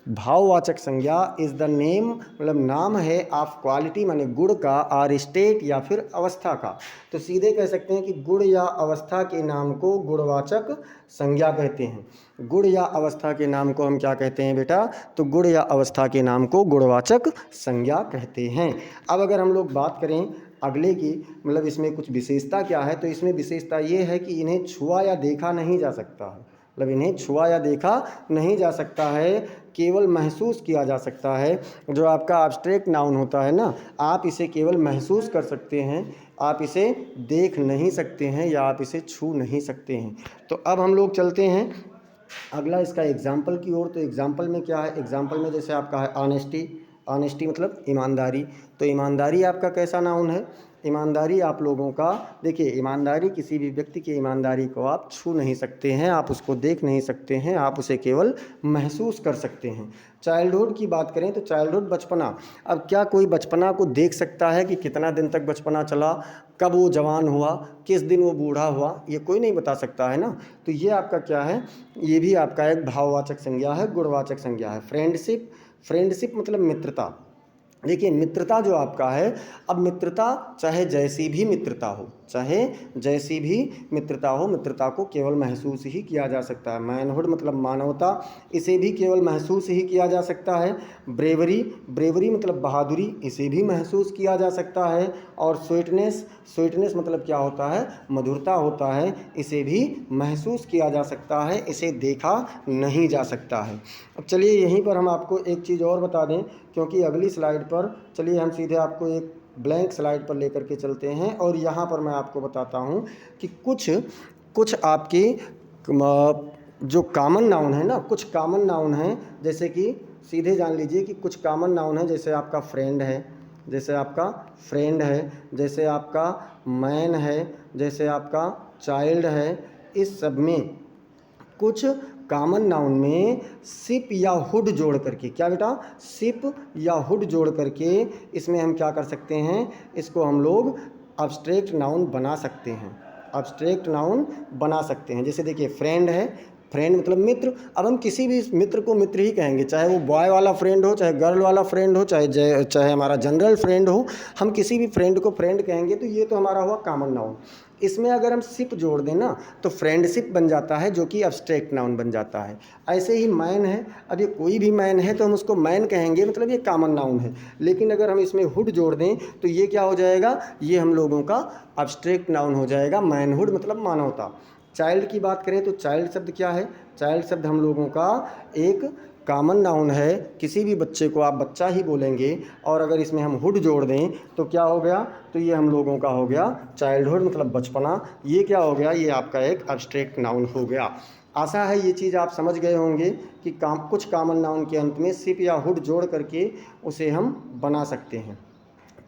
भाववाचक संज्ञा, इज़ द नेम मतलब नाम है, ऑफ क्वालिटी माने गुण का, और स्टेट या फिर अवस्था का। तो सीधे कह सकते हैं कि गुण या अवस्था के नाम को गुणवाचक संज्ञा कहते हैं। गुण या अवस्था के नाम को हम क्या कहते हैं बेटा, तो गुण या अवस्था के नाम को गुणवाचक संज्ञा कहते हैं। अब अगर हम लोग बात करें अगले की, मतलब इसमें कुछ विशेषता क्या है, तो इसमें विशेषता ये है कि इन्हें छुआ या देखा नहीं जा सकता है, मतलब इन्हें छुआ या देखा नहीं जा सकता है, केवल महसूस किया जा सकता है। जो आपका एब्स्ट्रैक्ट नाउन होता है ना, आप इसे केवल महसूस कर सकते हैं, आप इसे देख नहीं सकते हैं, या आप इसे छू नहीं सकते हैं। तो अब हम लोग चलते हैं अगला इसका एग्जाम्पल की ओर। तो एग्जाम्पल में क्या है, एग्जाम्पल में जैसे आपका है ऑनेस्टी। ऑनेस्टी मतलब ईमानदारी, तो ईमानदारी आपका कैसा नाउन है, ईमानदारी आप लोगों का, देखिए ईमानदारी, किसी भी व्यक्ति की ईमानदारी को आप छू नहीं सकते हैं, आप उसको देख नहीं सकते हैं, आप उसे केवल महसूस कर सकते हैं। चाइल्डहुड की बात करें तो चाइल्डहुड बचपना, अब क्या कोई बचपना को देख सकता है कि कितना दिन तक बचपना चला, कब वो जवान हुआ, किस दिन वो बूढ़ा हुआ, ये कोई नहीं बता सकता है ना। तो ये आपका क्या है, ये भी आपका एक भाववाचक संज्ञा है, गुणवाचक संज्ञा है। फ्रेंडशिप, फ्रेंडशिप मतलब मित्रता। देखिए मित्रता जो आपका है, अब मित्रता चाहे जैसी भी मित्रता हो, चाहे जैसी भी मित्रता हो, मित्रता को केवल महसूस ही किया जा सकता है। मैनहुड मतलब मानवता, इसे भी केवल महसूस ही किया जा सकता है। ब्रेवरी, ब्रेवरी मतलब बहादुरी, इसे भी महसूस किया जा सकता है। और स्वीटनेस, स्वीटनेस मतलब क्या होता है, मधुरता होता है, इसे भी महसूस किया जा सकता है, इसे देखा नहीं जा सकता है। अब चलिए यहीं पर हम आपको एक चीज़ और बता दें, क्योंकि अगली स्लाइड पर, चलिए हम सीधे आपको एक ब्लैंक स्लाइड पर लेकर के चलते हैं और यहाँ पर मैं आपको बताता हूँ कि कुछ कुछ आपकी जो कॉमन नाउन है ना, कुछ कॉमन नाउन हैं, जैसे कि सीधे जान लीजिए कि कुछ कॉमन नाउन है, जैसे आपका फ्रेंड है, जैसे आपका फ्रेंड है, जैसे आपका मैन है, जैसे आपका चाइल्ड है। इस सब में कुछ कॉमन नाउन में सिप या हुड जोड़ करके, क्या बेटा, सिप या हुड जोड़ करके इसमें हम क्या कर सकते हैं, इसको हम लोग अब्स्ट्रैक्ट नाउन बना सकते हैं, अब्स्ट्रैक्ट नाउन बना सकते हैं। जैसे देखिए फ्रेंड है, फ्रेंड मतलब मित्र। अब हम किसी भी मित्र को मित्र ही कहेंगे, चाहे वो बॉय वाला फ्रेंड हो, चाहे गर्ल वाला फ्रेंड हो, चाहे हमारा जनरल फ्रेंड हो, हम किसी भी फ्रेंड को फ्रेंड कहेंगे। तो ये तो हमारा हुआ कॉमन नाउन। इसमें अगर हम सिप जोड़ दें ना तो फ्रेंडशिप बन जाता है, जो कि अब्स्ट्रैक्ट नाउन बन जाता है। ऐसे ही मैन है, अब ये कोई भी मैन है तो हम उसको मैन कहेंगे, मतलब ये कॉमन नाउन है। लेकिन अगर हम इसमें हुड जोड़ दें तो ये क्या हो जाएगा, ये हम लोगों का अब्स्ट्रैक्ट नाउन हो जाएगा, मैनहुड मतलब मानवता। चाइल्ड की बात करें तो चाइल्ड शब्द क्या है, चाइल्ड शब्द हम लोगों का एक कॉमन नाउन है, किसी भी बच्चे को आप बच्चा ही बोलेंगे। और अगर इसमें हम हुड जोड़ दें तो क्या हो गया, तो ये हम लोगों का हो गया चाइल्डहुड मतलब बचपना। ये क्या हो गया, ये आपका एक अब्स्ट्रैक्ट नाउन हो गया। आशा है ये चीज़ आप समझ गए होंगे कि कुछ कॉमन नाउन के अंत में सिप या हुड जोड़ करके उसे हम बना सकते हैं।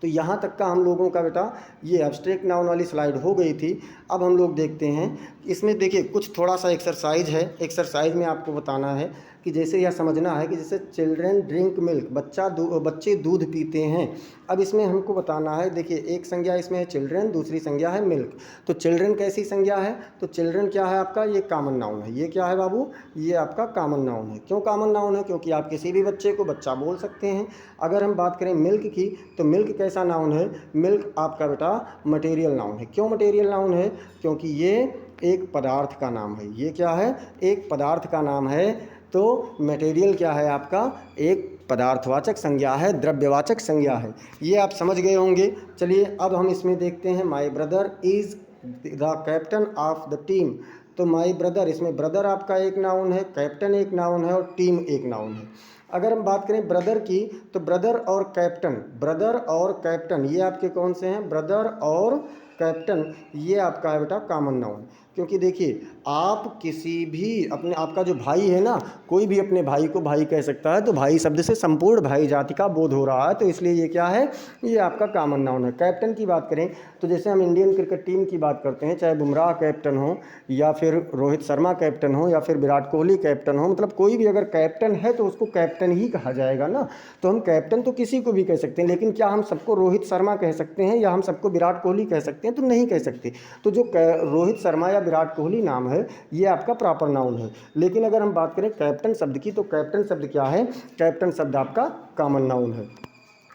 तो यहाँ तक का हम लोगों का बेटा ये एब्स्ट्रैक्ट नाउन वाली स्लाइड हो गई थी। अब हम लोग देखते हैं इसमें, देखिए कुछ थोड़ा सा एक्सरसाइज है। एक्सरसाइज में आपको बताना है कि जैसे यह समझना है कि जैसे चिल्ड्रन ड्रिंक मिल्क, बच्चे दूध पीते हैं। अब इसमें हमको बताना है, देखिए एक संज्ञा इसमें है चिल्ड्रन, दूसरी संज्ञा है मिल्क। तो चिल्ड्रन कैसी संज्ञा है, तो चिल्ड्रन क्या है आपका, ये कॉमन नाउन है। ये क्या है बाबू, ये आपका कॉमन नाउन है। क्यों कॉमन नाउन है, क्योंकि आप किसी भी बच्चे को बच्चा बोल सकते हैं। अगर हम बात करें मिल्क की, तो मिल्क कैसा नाउन है, मिल्क आपका बेटा मटेरियल नाउन है। क्यों मटेरियल नाउन है, क्योंकि ये एक पदार्थ का नाम है। ये क्या है, एक पदार्थ का नाम है। तो मटेरियल क्या है आपका, एक पदार्थवाचक संज्ञा है, द्रव्यवाचक संज्ञा है। ये आप समझ गए होंगे। चलिए अब हम इसमें देखते हैं, my brother is the captain of the team. तो माय ब्रदर, इसमें ब्रदर आपका एक नाउन है, कैप्टन एक नाउन है और टीम एक नाउन है। अगर हम बात करें ब्रदर की, तो ब्रदर और कैप्टन, ब्रदर और कैप्टन ये आपके कौन से हैं, ब्रदर और कैप्टन ये आपका है बेटा कॉमन नाउन। क्योंकि देखिए आप किसी भी अपने, आपका जो भाई है ना, कोई भी अपने भाई को भाई कह सकता है, तो भाई शब्द से संपूर्ण भाई जाति का बोध हो रहा है, तो इसलिए ये क्या है, ये आपका कॉमन नाउन है। कैप्टन की बात करें तो जैसे हम इंडियन क्रिकेट टीम की बात करते हैं, चाहे बुमराह कैप्टन हो या फिर रोहित शर्मा कैप्टन हो या फिर विराट कोहली कैप्टन हो, मतलब कोई भी अगर कैप्टन है तो उसको कैप्टन ही कहा जाएगा ना। तो हम कैप्टन तो किसी को भी कह सकते हैं, लेकिन क्या हम सबको रोहित शर्मा कह सकते हैं या हम सबको विराट कोहली कह सकते हैं, तो नहीं कह सकते। तो जो रोहित शर्मा या विराट कोहली नाम है ये आपका प्रॉपर नाउन है। लेकिन अगर हम बात करें कैप्टन शब्द की, तो कैप्टन शब्द क्या है, कैप्टन शब्द आपका कॉमन नाउन है।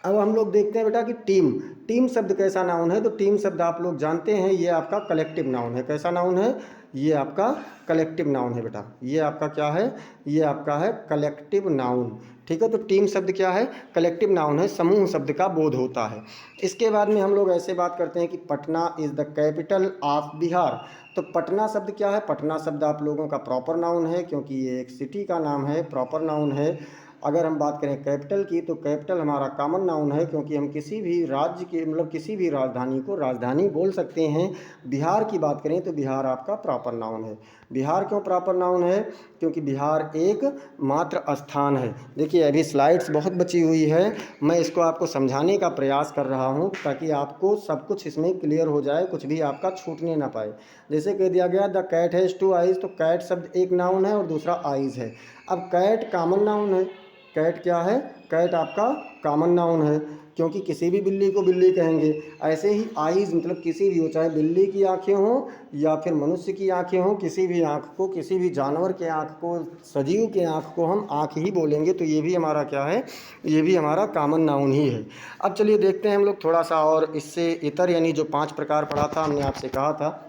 अब हम लोग देखते हैं बेटा कि टीम, टीम शब्द कैसा नाउन है, तो टीम शब्द आप लोग जानते हैं ये आपका कलेक्टिव नाउन है। कैसा नाउन है, ये आपका कलेक्टिव नाउन है बेटा। ये आपका क्या है, ये आपका है कलेक्टिव नाउन। ठीक है, तो टीम शब्द क्या है, कलेक्टिव नाउन है, समूह शब्द का बोध होता है। इसके बाद में हम लोग ऐसे बात करते हैं कि Patna is the capital of Bihar. तो पटना शब्द क्या है, पटना शब्द आप लोगों का प्रॉपर नाउन है, क्योंकि ये एक सिटी का नाम है, प्रॉपर नाउन है। अगर हम बात करें कैपिटल की, तो कैपिटल हमारा कॉमन नाउन है, क्योंकि हम किसी भी राज्य के मतलब किसी भी राजधानी को राजधानी बोल सकते हैं। बिहार की बात करें तो बिहार आपका प्रॉपर नाउन है। बिहार क्यों प्रॉपर नाउन है? क्योंकि बिहार एक मात्र स्थान है। देखिए अभी स्लाइड्स बहुत बची हुई है, मैं इसको आपको समझाने का प्रयास कर रहा हूँ ताकि आपको सब कुछ इसमें क्लियर हो जाए, कुछ भी आपका छूटने ना पाए। जैसे कह दिया गया द कैट हैज़ 2 आइज़, तो कैट शब्द एक नाउन है और दूसरा आइज़ है। अब कैट कॉमन नाउन है। कैट क्या है? कैट आपका कॉमन नाउन है, क्योंकि किसी भी बिल्ली को बिल्ली कहेंगे। ऐसे ही आइज़ मतलब किसी भी हो, चाहे बिल्ली की आंखें हों या फिर मनुष्य की आंखें हों, किसी भी आँख को, किसी भी जानवर के आँख को, सजीव के आँख को हम आँख ही बोलेंगे, तो ये भी हमारा क्या है? ये भी हमारा कॉमन नाउन ही है। अब चलिए देखते हैं हम लोग थोड़ा सा और इससे इतर यानी जो 5 प्रकार पढ़ा था, हमने आपसे कहा था।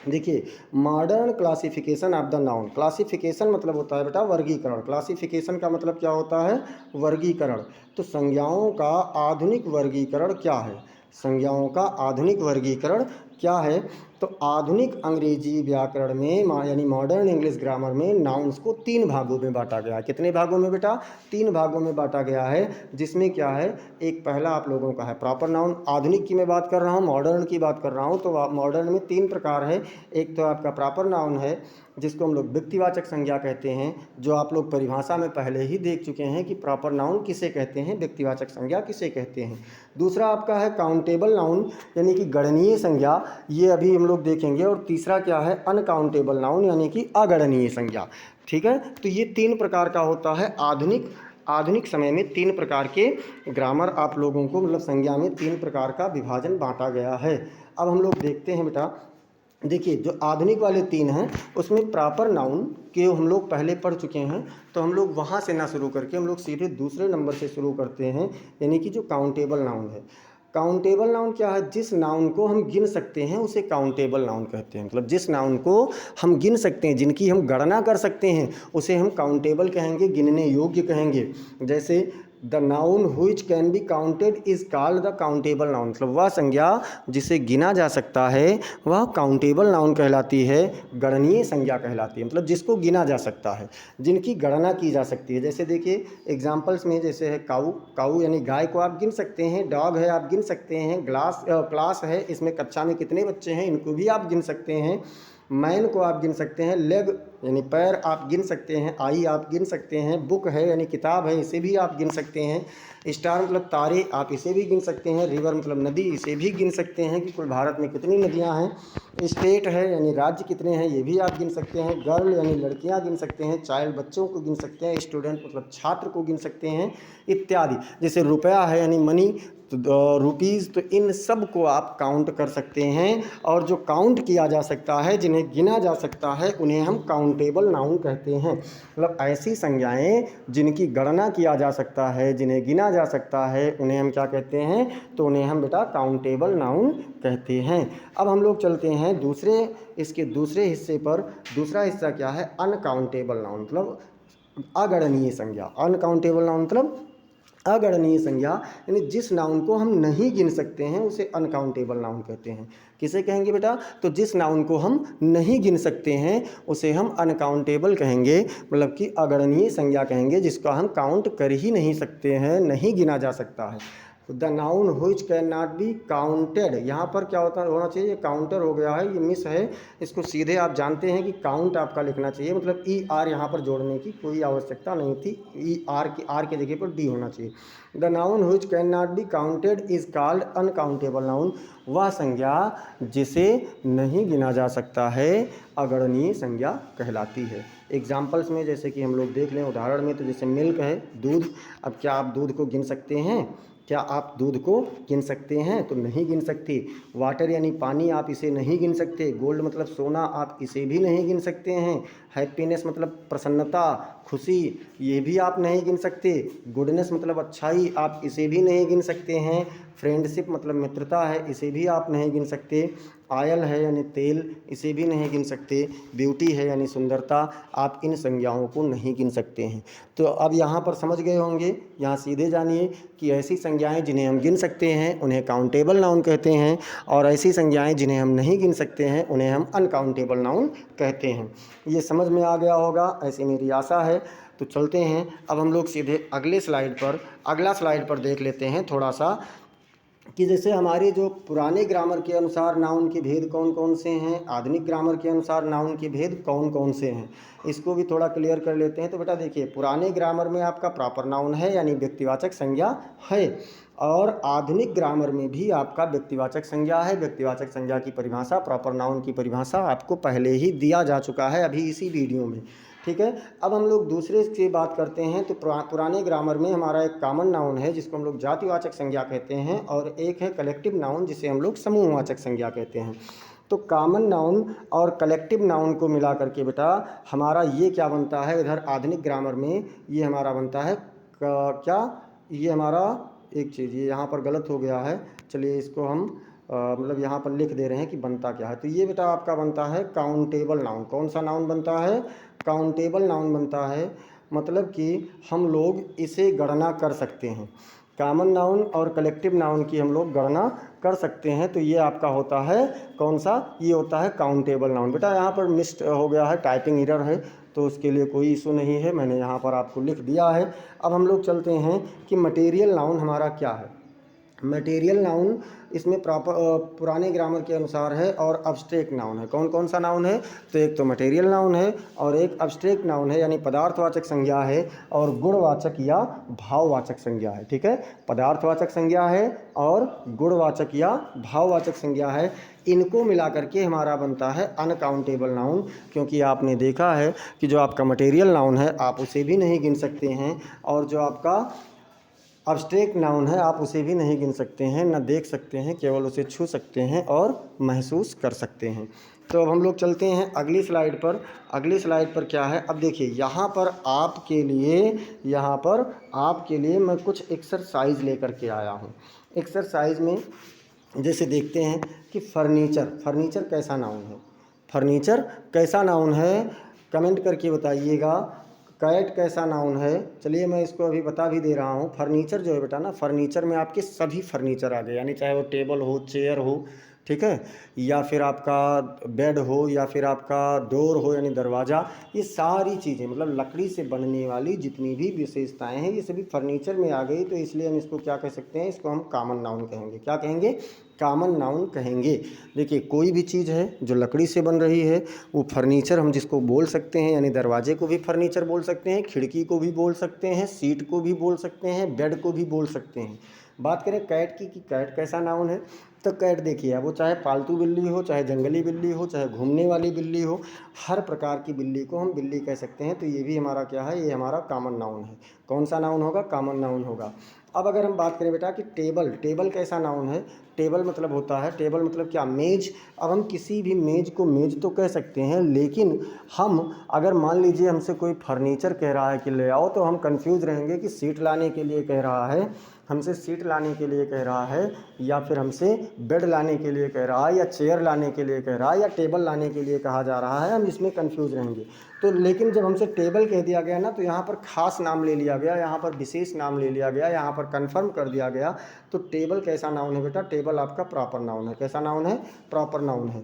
देखिए modern classification of the noun. Classification मतलब होता है बेटा वर्गीकरण। क्लासिफिकेशन का मतलब क्या होता है? वर्गीकरण। तो संज्ञाओं का आधुनिक वर्गीकरण क्या है? संज्ञाओं का आधुनिक वर्गीकरण क्या है? तो आधुनिक अंग्रेजी व्याकरण में यानी मॉडर्न इंग्लिश ग्रामर में नाउन्स को 3 भागों में बांटा गया है। कितने भागों में बेटा? 3 भागों में बांटा गया है, जिसमें क्या है, एक पहला आप लोगों का है प्रॉपर नाउन। आधुनिक की मैं बात कर रहा हूँ, मॉडर्न की बात कर रहा हूँ। तो मॉडर्न में 3 प्रकार है। एक तो आपका प्रॉपर नाउन है, जिसको हम लोग व्यक्तिवाचक संज्ञा कहते हैं, जो आप लोग परिभाषा में पहले ही देख चुके हैं कि प्रॉपर नाउन किसे कहते हैं, व्यक्तिवाचक संज्ञा किसे कहते हैं। दूसरा आपका है काउंटेबल नाउन, यानी कि गणनीय संज्ञा, ये अभी हम लोग देखेंगे। और तीसरा क्या है? अनकाउंटेबल नाउन, यानी कि अगणनीय संज्ञा। ठीक है, तो ये 3 प्रकार का होता है। आधुनिक समय में 3 प्रकार के ग्रामर आप लोगों को मतलब संज्ञा में 3 प्रकार का विभाजन बांटा गया है। अब हम लोग देखते हैं बेटा, देखिए जो आधुनिक वाले 3 हैं उसमें प्रॉपर नाउन के हम लोग पहले पढ़ चुके हैं, तो हम लोग वहाँ से ना शुरू करके हम लोग सीधे दूसरे नंबर से शुरू करते हैं, यानी कि जो काउंटेबल नाउन है। काउंटेबल नाउन क्या है? जिस नाउन को हम गिन सकते हैं उसे काउंटेबल नाउन कहते हैं। मतलब जिस नाउन को हम गिन सकते हैं, जिनकी हम गणना कर सकते हैं, उसे हम काउंटेबल कहेंगे, गिनने योग्य कहेंगे। जैसे the noun which can be counted is called the countable noun. मतलब वह संज्ञा जिसे गिना जा सकता है वह काउंटेबल नाउन कहलाती है, गणनीय संज्ञा कहलाती है। मतलब जिसको गिना जा सकता है, जिनकी गणना की जा सकती है। जैसे देखिए एग्जाम्पल्स में जैसे है काऊ। काऊ यानी गाय को आप गिन सकते हैं, डॉग है आप गिन सकते हैं, क्लास है, इसमें कक्षा में कितने बच्चे हैं इनको भी आप गिन सकते हैं। मैन को आप गिन सकते हैं, लेग यानी पैर आप गिन सकते हैं, आई आप गिन सकते हैं, बुक है यानी किताब है, इसे भी आप गिन सकते हैं। स्टार मतलब तारे, आप इसे भी गिन सकते हैं। रिवर मतलब नदी, इसे भी गिन सकते हैं कि कुल भारत में कितनी नदियां हैं। स्टेट है यानी राज्य कितने हैं, ये भी आप गिन सकते हैं। गर्ल यानी लड़कियां गिन सकते हैं, चाइल्ड बच्चों को गिन सकते हैं, स्टूडेंट मतलब छात्र को गिन सकते हैं इत्यादि। जैसे रुपया है यानी मनी, तो रुपीज़, तो इन सब को आप काउंट कर सकते हैं। और जो काउंट किया जा सकता है, जिन्हें गिना जा सकता है, उन्हें हम काउंटेबल नाउन कहते हैं। मतलब ऐसी संज्ञाएं जिनकी गणना किया जा सकता है, जिन्हें गिना जा सकता है, उन्हें हम क्या कहते हैं? तो उन्हें हम बेटा काउंटेबल नाउन कहते हैं। अब हम लोग चलते हैं इसके दूसरे हिस्से पर। दूसरा हिस्सा क्या है? अनकाउंटेबल नाउन, मतलब अगणनीय संज्ञा। अनकाउंटेबल नाउन मतलब अगणनीय संज्ञा, यानी जिस नाउन को हम नहीं गिन सकते हैं उसे अनकाउंटेबल नाउन कहते हैं। किसे कहेंगे बेटा? तो जिस नाउन को हम नहीं गिन सकते हैं उसे हम अनकाउंटेबल कहेंगे, मतलब कि अगणनीय संज्ञा कहेंगे, जिसका हम काउंट कर ही नहीं सकते हैं, नहीं गिना जा सकता है। The noun which can not be counted, यहाँ पर क्या होना चाहिए? ये काउंटर हो गया है, ये मिस है। इसको सीधे आप जानते हैं कि काउंट आपका लिखना चाहिए, मतलब ई आर यहाँ पर जोड़ने की कोई आवश्यकता नहीं थी। ई आर के जगह पर डी होना चाहिए। The noun which can not be counted is called uncountable noun. वह संज्ञा जिसे नहीं गिना जा सकता है अगणनीय संज्ञा कहलाती है। एग्जाम्पल्स में जैसे कि हम लोग देख लें उदाहरण में, तो जैसे मिल्क है, दूध। अब क्या आप दूध को गिन सकते हैं? क्या आप दूध को गिन सकते हैं? तो नहीं गिन सकते। वाटर यानी पानी, आप इसे नहीं गिन सकते। गोल्ड मतलब सोना, आप इसे भी नहीं गिन सकते हैं। हैप्पीनेस मतलब प्रसन्नता, खुशी, ये भी आप नहीं गिन सकते। गुडनेस मतलब अच्छाई, आप इसे भी नहीं गिन सकते हैं। फ्रेंडशिप मतलब मित्रता है, इसे भी आप नहीं गिन सकते। आयल है यानी तेल, इसे भी नहीं गिन सकते। ब्यूटी है यानी सुंदरता, आप इन संज्ञाओं को नहीं गिन सकते हैं। तो अब यहाँ पर समझ गए होंगे, यहाँ सीधे जानिए कि ऐसी संज्ञाएं जिन्हें हम गिन सकते हैं उन्हें काउंटेबल नाउन कहते हैं, और ऐसी संज्ञाएं जिन्हें हम नहीं गिन सकते हैं उन्हें हम अनकाउंटेबल नाउन कहते हैं। ये समझ में आ गया होगा, ऐसी मेरी आशा है। तो चलते हैं अब हम लोग सीधे अगला स्लाइड पर देख लेते हैं थोड़ा सा कि जैसे हमारे जो पुराने ग्रामर के अनुसार नाउन के भेद कौन कौन से हैं, आधुनिक ग्रामर के अनुसार नाउन के भेद कौन कौन से हैं, इसको भी थोड़ा क्लियर कर लेते हैं। तो बेटा देखिए, पुराने ग्रामर में आपका प्रॉपर नाउन है यानी व्यक्तिवाचक संज्ञा है, और आधुनिक ग्रामर में भी आपका व्यक्तिवाचक संज्ञा है। व्यक्तिवाचक संज्ञा की परिभाषा, प्रॉपर नाउन की परिभाषा आपको पहले ही दिया जा चुका है अभी इसी वीडियो में, ठीक है। अब हम लोग दूसरे की बात करते हैं। तो पुराने ग्रामर में हमारा एक कॉमन नाउन है जिसको हम लोग जातिवाचक संज्ञा कहते हैं, और एक है कलेक्टिव नाउन जिसे हम लोग समूहवाचक संज्ञा कहते हैं। तो कॉमन नाउन और कलेक्टिव नाउन को मिला करके बेटा हमारा ये क्या बनता है, इधर आधुनिक ग्रामर में ये हमारा बनता है क्या, ये हमारा एक चीज़ ये यहाँ पर गलत हो गया है, चलिए इसको हम मतलब यहाँ पर लिख दे रहे हैं कि बनता क्या है। तो ये बेटा आपका बनता है काउंटेबल नाउन। कौन सा नाउन बनता है, काउंटेबल नाउन बनता है, मतलब कि हम लोग इसे गणना कर सकते हैं। कॉमन नाउन और कलेक्टिव नाउन की हम लोग गणना कर सकते हैं। तो ये आपका होता है कौन सा, ये होता है काउंटेबल नाउन। बेटा यहाँ पर मिस्ड हो गया है, टाइपिंग एरर है, तो उसके लिए कोई इशू नहीं है, मैंने यहाँ पर आपको लिख दिया है। अब हम लोग चलते हैं कि मटेरियल नाउन हमारा क्या है। मटेरियल नाउन इसमें प्रॉपर पुराने ग्रामर के अनुसार है, और अब्स्ट्रैक्ट नाउन है। कौन कौन सा नाउन है, तो एक तो मटेरियल नाउन है और एक अब्स्ट्रैक्ट नाउन है, यानी पदार्थवाचक संज्ञा है और गुणवाचक या भाववाचक संज्ञा है, ठीक है। पदार्थवाचक संज्ञा है और गुणवाचक या भाववाचक संज्ञा है, इनको मिला करके हमारा बनता है अनकाउंटेबल नाउन। क्योंकि आपने देखा है कि जो आपका मटेरियल नाउन है आप उसे भी नहीं गिन सकते हैं, और जो आपका अब्स्ट्रैक्ट नाउन है आप उसे भी नहीं गिन सकते हैं, न देख सकते हैं, केवल उसे छू सकते हैं और महसूस कर सकते हैं। तो अब हम लोग चलते हैं अगली स्लाइड पर। अगली स्लाइड पर क्या है, अब देखिए यहाँ पर आपके लिए मैं कुछ एक्सरसाइज लेकर के आया हूँ। एक्सरसाइज में जैसे देखते हैं कि फर्नीचर कैसा नाउन है, फर्नीचर कैसा नाउन है, कमेंट करके बताइएगा। कैट कैसा नाउन है, चलिए मैं इसको अभी बता भी दे रहा हूँ। फर्नीचर जो है बेटा ना, फर्नीचर में आपके सभी फर्नीचर आ गए, यानी चाहे वो टेबल हो, चेयर हो, ठीक है, या फिर आपका बेड हो, या फिर आपका डोर हो यानी दरवाज़ा, ये सारी चीज़ें मतलब लकड़ी से बनने वाली जितनी भी विशेषताएं हैं ये सभी फर्नीचर में आ गई। तो इसलिए हम इसको क्या कह सकते हैं, इसको हम कॉमन नाउन कहेंगे। क्या कहेंगे, कॉमन नाउन कहेंगे। देखिए कोई भी चीज़ है जो लकड़ी से बन रही है वो फर्नीचर हम जिसको बोल सकते हैं, यानी दरवाजे को भी फर्नीचर बोल सकते हैं, खिड़की को भी बोल सकते हैं, सीट को भी बोल सकते हैं, बेड को भी बोल सकते हैं। बात करें कैट की कि कैट कैसा नाउन है, तो कैट देखिए अब वो चाहे पालतू बिल्ली हो, चाहे जंगली बिल्ली हो, चाहे घूमने वाली बिल्ली हो, हर प्रकार की बिल्ली को हम बिल्ली कह सकते हैं। तो ये भी हमारा क्या है, ये हमारा कॉमन नाउन है। कौन सा नाउन होगा, कॉमन नाउन होगा। अब अगर हम बात करें बेटा कि टेबल कैसा नाउन है, टेबल मतलब होता है, टेबल मतलब क्या, मेज। अब हम किसी भी मेज को मेज तो कह सकते हैं, लेकिन हम अगर मान लीजिए हमसे कोई फर्नीचर कह रहा है कि ले आओ, तो हम कंफ्यूज रहेंगे कि सीट लाने के लिए कह रहा है, हमसे सीट लाने के लिए कह रहा है, या फिर हमसे बेड लाने के लिए कह रहा है, या चेयर लाने के लिए कह रहा है, या टेबल लाने के लिए कहा जा रहा है, हम इसमें कंफ्यूज रहेंगे। तो लेकिन जब हमसे टेबल कह दिया गया ना, तो यहाँ पर खास नाम ले लिया गया, यहाँ पर विशेष नाम ले लिया गया, यहाँ पर कंफर्म कर दिया गया। तो टेबल कैसा नाउन है बेटा, टेबल आपका प्रॉपर नाउन है। कैसा नाउन है, प्रॉपर नाउन है।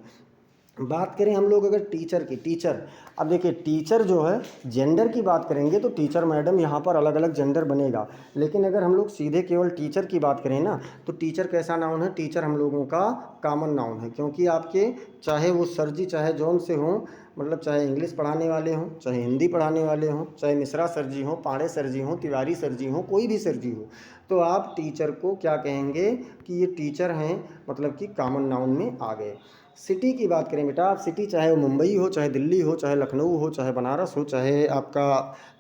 बात करें हम लोग अगर टीचर की, टीचर, अब देखिए टीचर जो है जेंडर की बात करेंगे तो टीचर मैडम यहाँ पर अलग अलग जेंडर बनेगा, लेकिन अगर हम लोग सीधे केवल टीचर की बात करें ना, तो टीचर कैसा नाउन है, टीचर हम लोगों का कॉमन नाउन है। क्योंकि आपके चाहे वो सर जी चाहे जौन से हों, मतलब चाहे इंग्लिश पढ़ाने वाले हों, चाहे हिंदी पढ़ाने वाले हों, चाहे मिश्रा सर जी हों, पांडे सर जी हों, तिवारी सर जी हों, कोई भी सर जी हो, तो आप टीचर को क्या कहेंगे कि ये टीचर हैं, मतलब कि कॉमन नाउन में आ गए। सिटी की बात करें बेटा, आप सिटी चाहे वो मुंबई हो, चाहे दिल्ली हो, चाहे लखनऊ हो, चाहे बनारस हो, चाहे आपका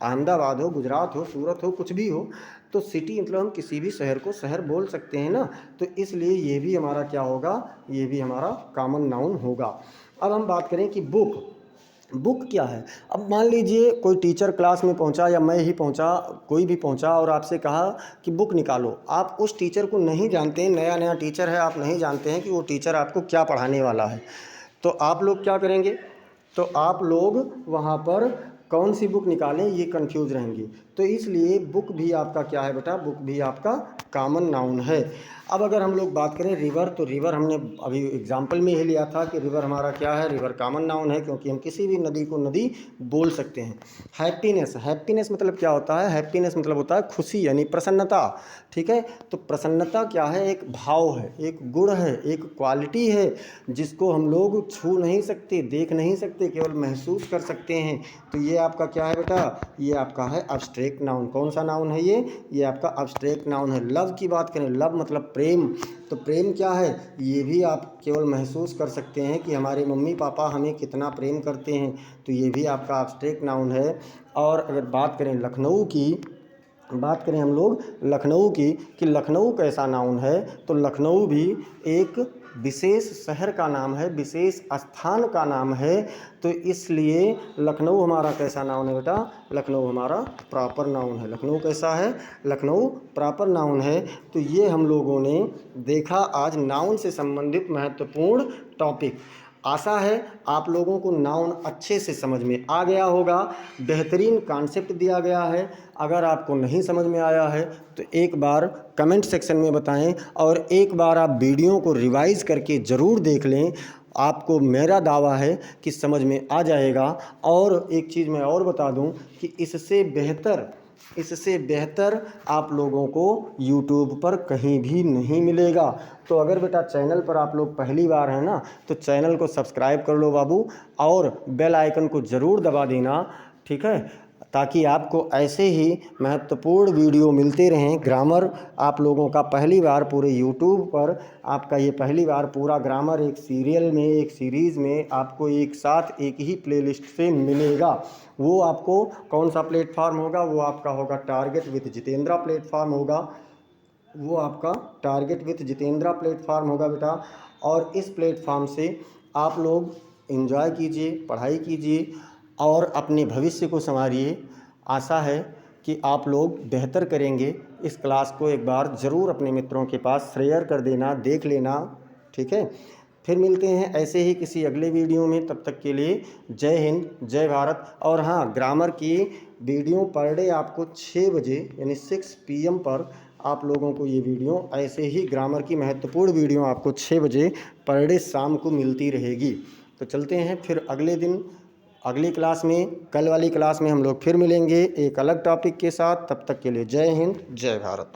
अहमदाबाद हो, गुजरात हो, सूरत हो, कुछ भी हो, तो सिटी मतलब हम किसी भी शहर को शहर बोल सकते हैं ना। तो इसलिए ये भी हमारा क्या होगा, ये भी हमारा कॉमन नाउन होगा। अब हम बात करें कि बुक क्या है। अब मान लीजिए कोई टीचर क्लास में पहुंचा, या मैं ही पहुंचा, कोई भी पहुंचा और आपसे कहा कि बुक निकालो। आप उस टीचर को नहीं जानते हैं, नया नया टीचर है, आप नहीं जानते हैं कि वो टीचर आपको क्या पढ़ाने वाला है। तो आप लोग क्या करेंगे, तो आप लोग वहाँ पर कौन सी बुक निकालें ये कंफ्यूज रहेंगे। तो इसलिए बुक भी आपका क्या है बेटा, बुक भी आपका कॉमन नाउन है। अब अगर हम लोग बात करें रिवर, तो रिवर हमने अभी एग्जाम्पल में ही लिया था कि रिवर हमारा क्या है, रिवर कॉमन नाउन है, क्योंकि हम किसी भी नदी को नदी बोल सकते हैं। हैप्पीनेस, हैप्पीनेस मतलब क्या होता है, हैप्पीनेस मतलब होता है खुशी यानी प्रसन्नता। ठीक है, तो प्रसन्नता क्या है, एक भाव है, एक गुण है, एक क्वालिटी है जिसको हम लोग छू नहीं सकते, देख नहीं सकते, केवल महसूस कर सकते हैं। तो ये आपका क्या है बेटा, ये आपका है अब्स्ट्रैक्ट नाउन। कौन सा नाउन है ये आपका अब्स्ट्रैक्ट नाउन है। लव की बात करें, लव मतलब प्रेम, तो प्रेम क्या है, ये भी आप केवल महसूस कर सकते हैं कि हमारे मम्मी पापा हमें कितना प्रेम करते हैं, तो ये भी आपका अब्स्ट्रैक्ट नाउन है। और अगर बात करें लखनऊ की, बात करें हम लोग लखनऊ की कि लखनऊ कैसा नाउन है, तो लखनऊ भी एक विशेष शहर का नाम है, विशेष स्थान का नाम है। तो इसलिए लखनऊ हमारा कैसा नाउन है बेटा, लखनऊ हमारा प्रॉपर नाउन है। लखनऊ कैसा है, लखनऊ प्रॉपर नाउन है। तो ये हम लोगों ने देखा आज नाउन से संबंधित महत्वपूर्ण टॉपिक। आशा है आप लोगों को नाउन अच्छे से समझ में आ गया होगा। बेहतरीन कॉन्सेप्ट दिया गया है। अगर आपको नहीं समझ में आया है तो एक बार कमेंट सेक्शन में बताएं, और एक बार आप वीडियो को रिवाइज करके ज़रूर देख लें। आपको मेरा दावा है कि समझ में आ जाएगा। और एक चीज़ मैं और बता दूं कि इससे बेहतर आप लोगों को YouTube पर कहीं भी नहीं मिलेगा। तो अगर बेटा चैनल पर आप लोग पहली बार हैं ना, तो चैनल को सब्सक्राइब कर लो बाबू, और बेल आइकन को ज़रूर दबा देना, ठीक है, ताकि आपको ऐसे ही महत्वपूर्ण वीडियो मिलते रहें। ग्रामर आप लोगों का पहली बार पूरे YouTube पर, आपका ये पहली बार पूरा ग्रामर एक सीरियल में, एक सीरीज़ में आपको एक साथ एक ही प्लेलिस्ट से मिलेगा। वो आपको कौन सा प्लेटफॉर्म होगा, वो आपका होगा टारगेट विद जितेंद्रा प्लेटफॉर्म होगा, वो आपका टारगेट विद जितेंद्रा प्लेटफॉर्म होगा बेटा। और इस प्लेटफॉर्म से आप लोग एंजॉय कीजिए, पढ़ाई कीजिए और अपने भविष्य को संवारिए। आशा है कि आप लोग बेहतर करेंगे। इस क्लास को एक बार ज़रूर अपने मित्रों के पास शेयर कर देना, देख लेना, ठीक है। फिर मिलते हैं ऐसे ही किसी अगले वीडियो में। तब तक के लिए जय हिंद, जय भारत। और हाँ, ग्रामर की वीडियो पर डे आपको 6 बजे यानी 6 PM पर आप लोगों को ये वीडियो, ऐसे ही ग्रामर की महत्वपूर्ण वीडियो आपको 6 बजे पर डे शाम को मिलती रहेगी। तो चलते हैं फिर अगले दिन अगली क्लास में, कल वाली क्लास में हम लोग फिर मिलेंगे एक अलग टॉपिक के साथ। तब तक के लिए जय हिंद, जय भारत।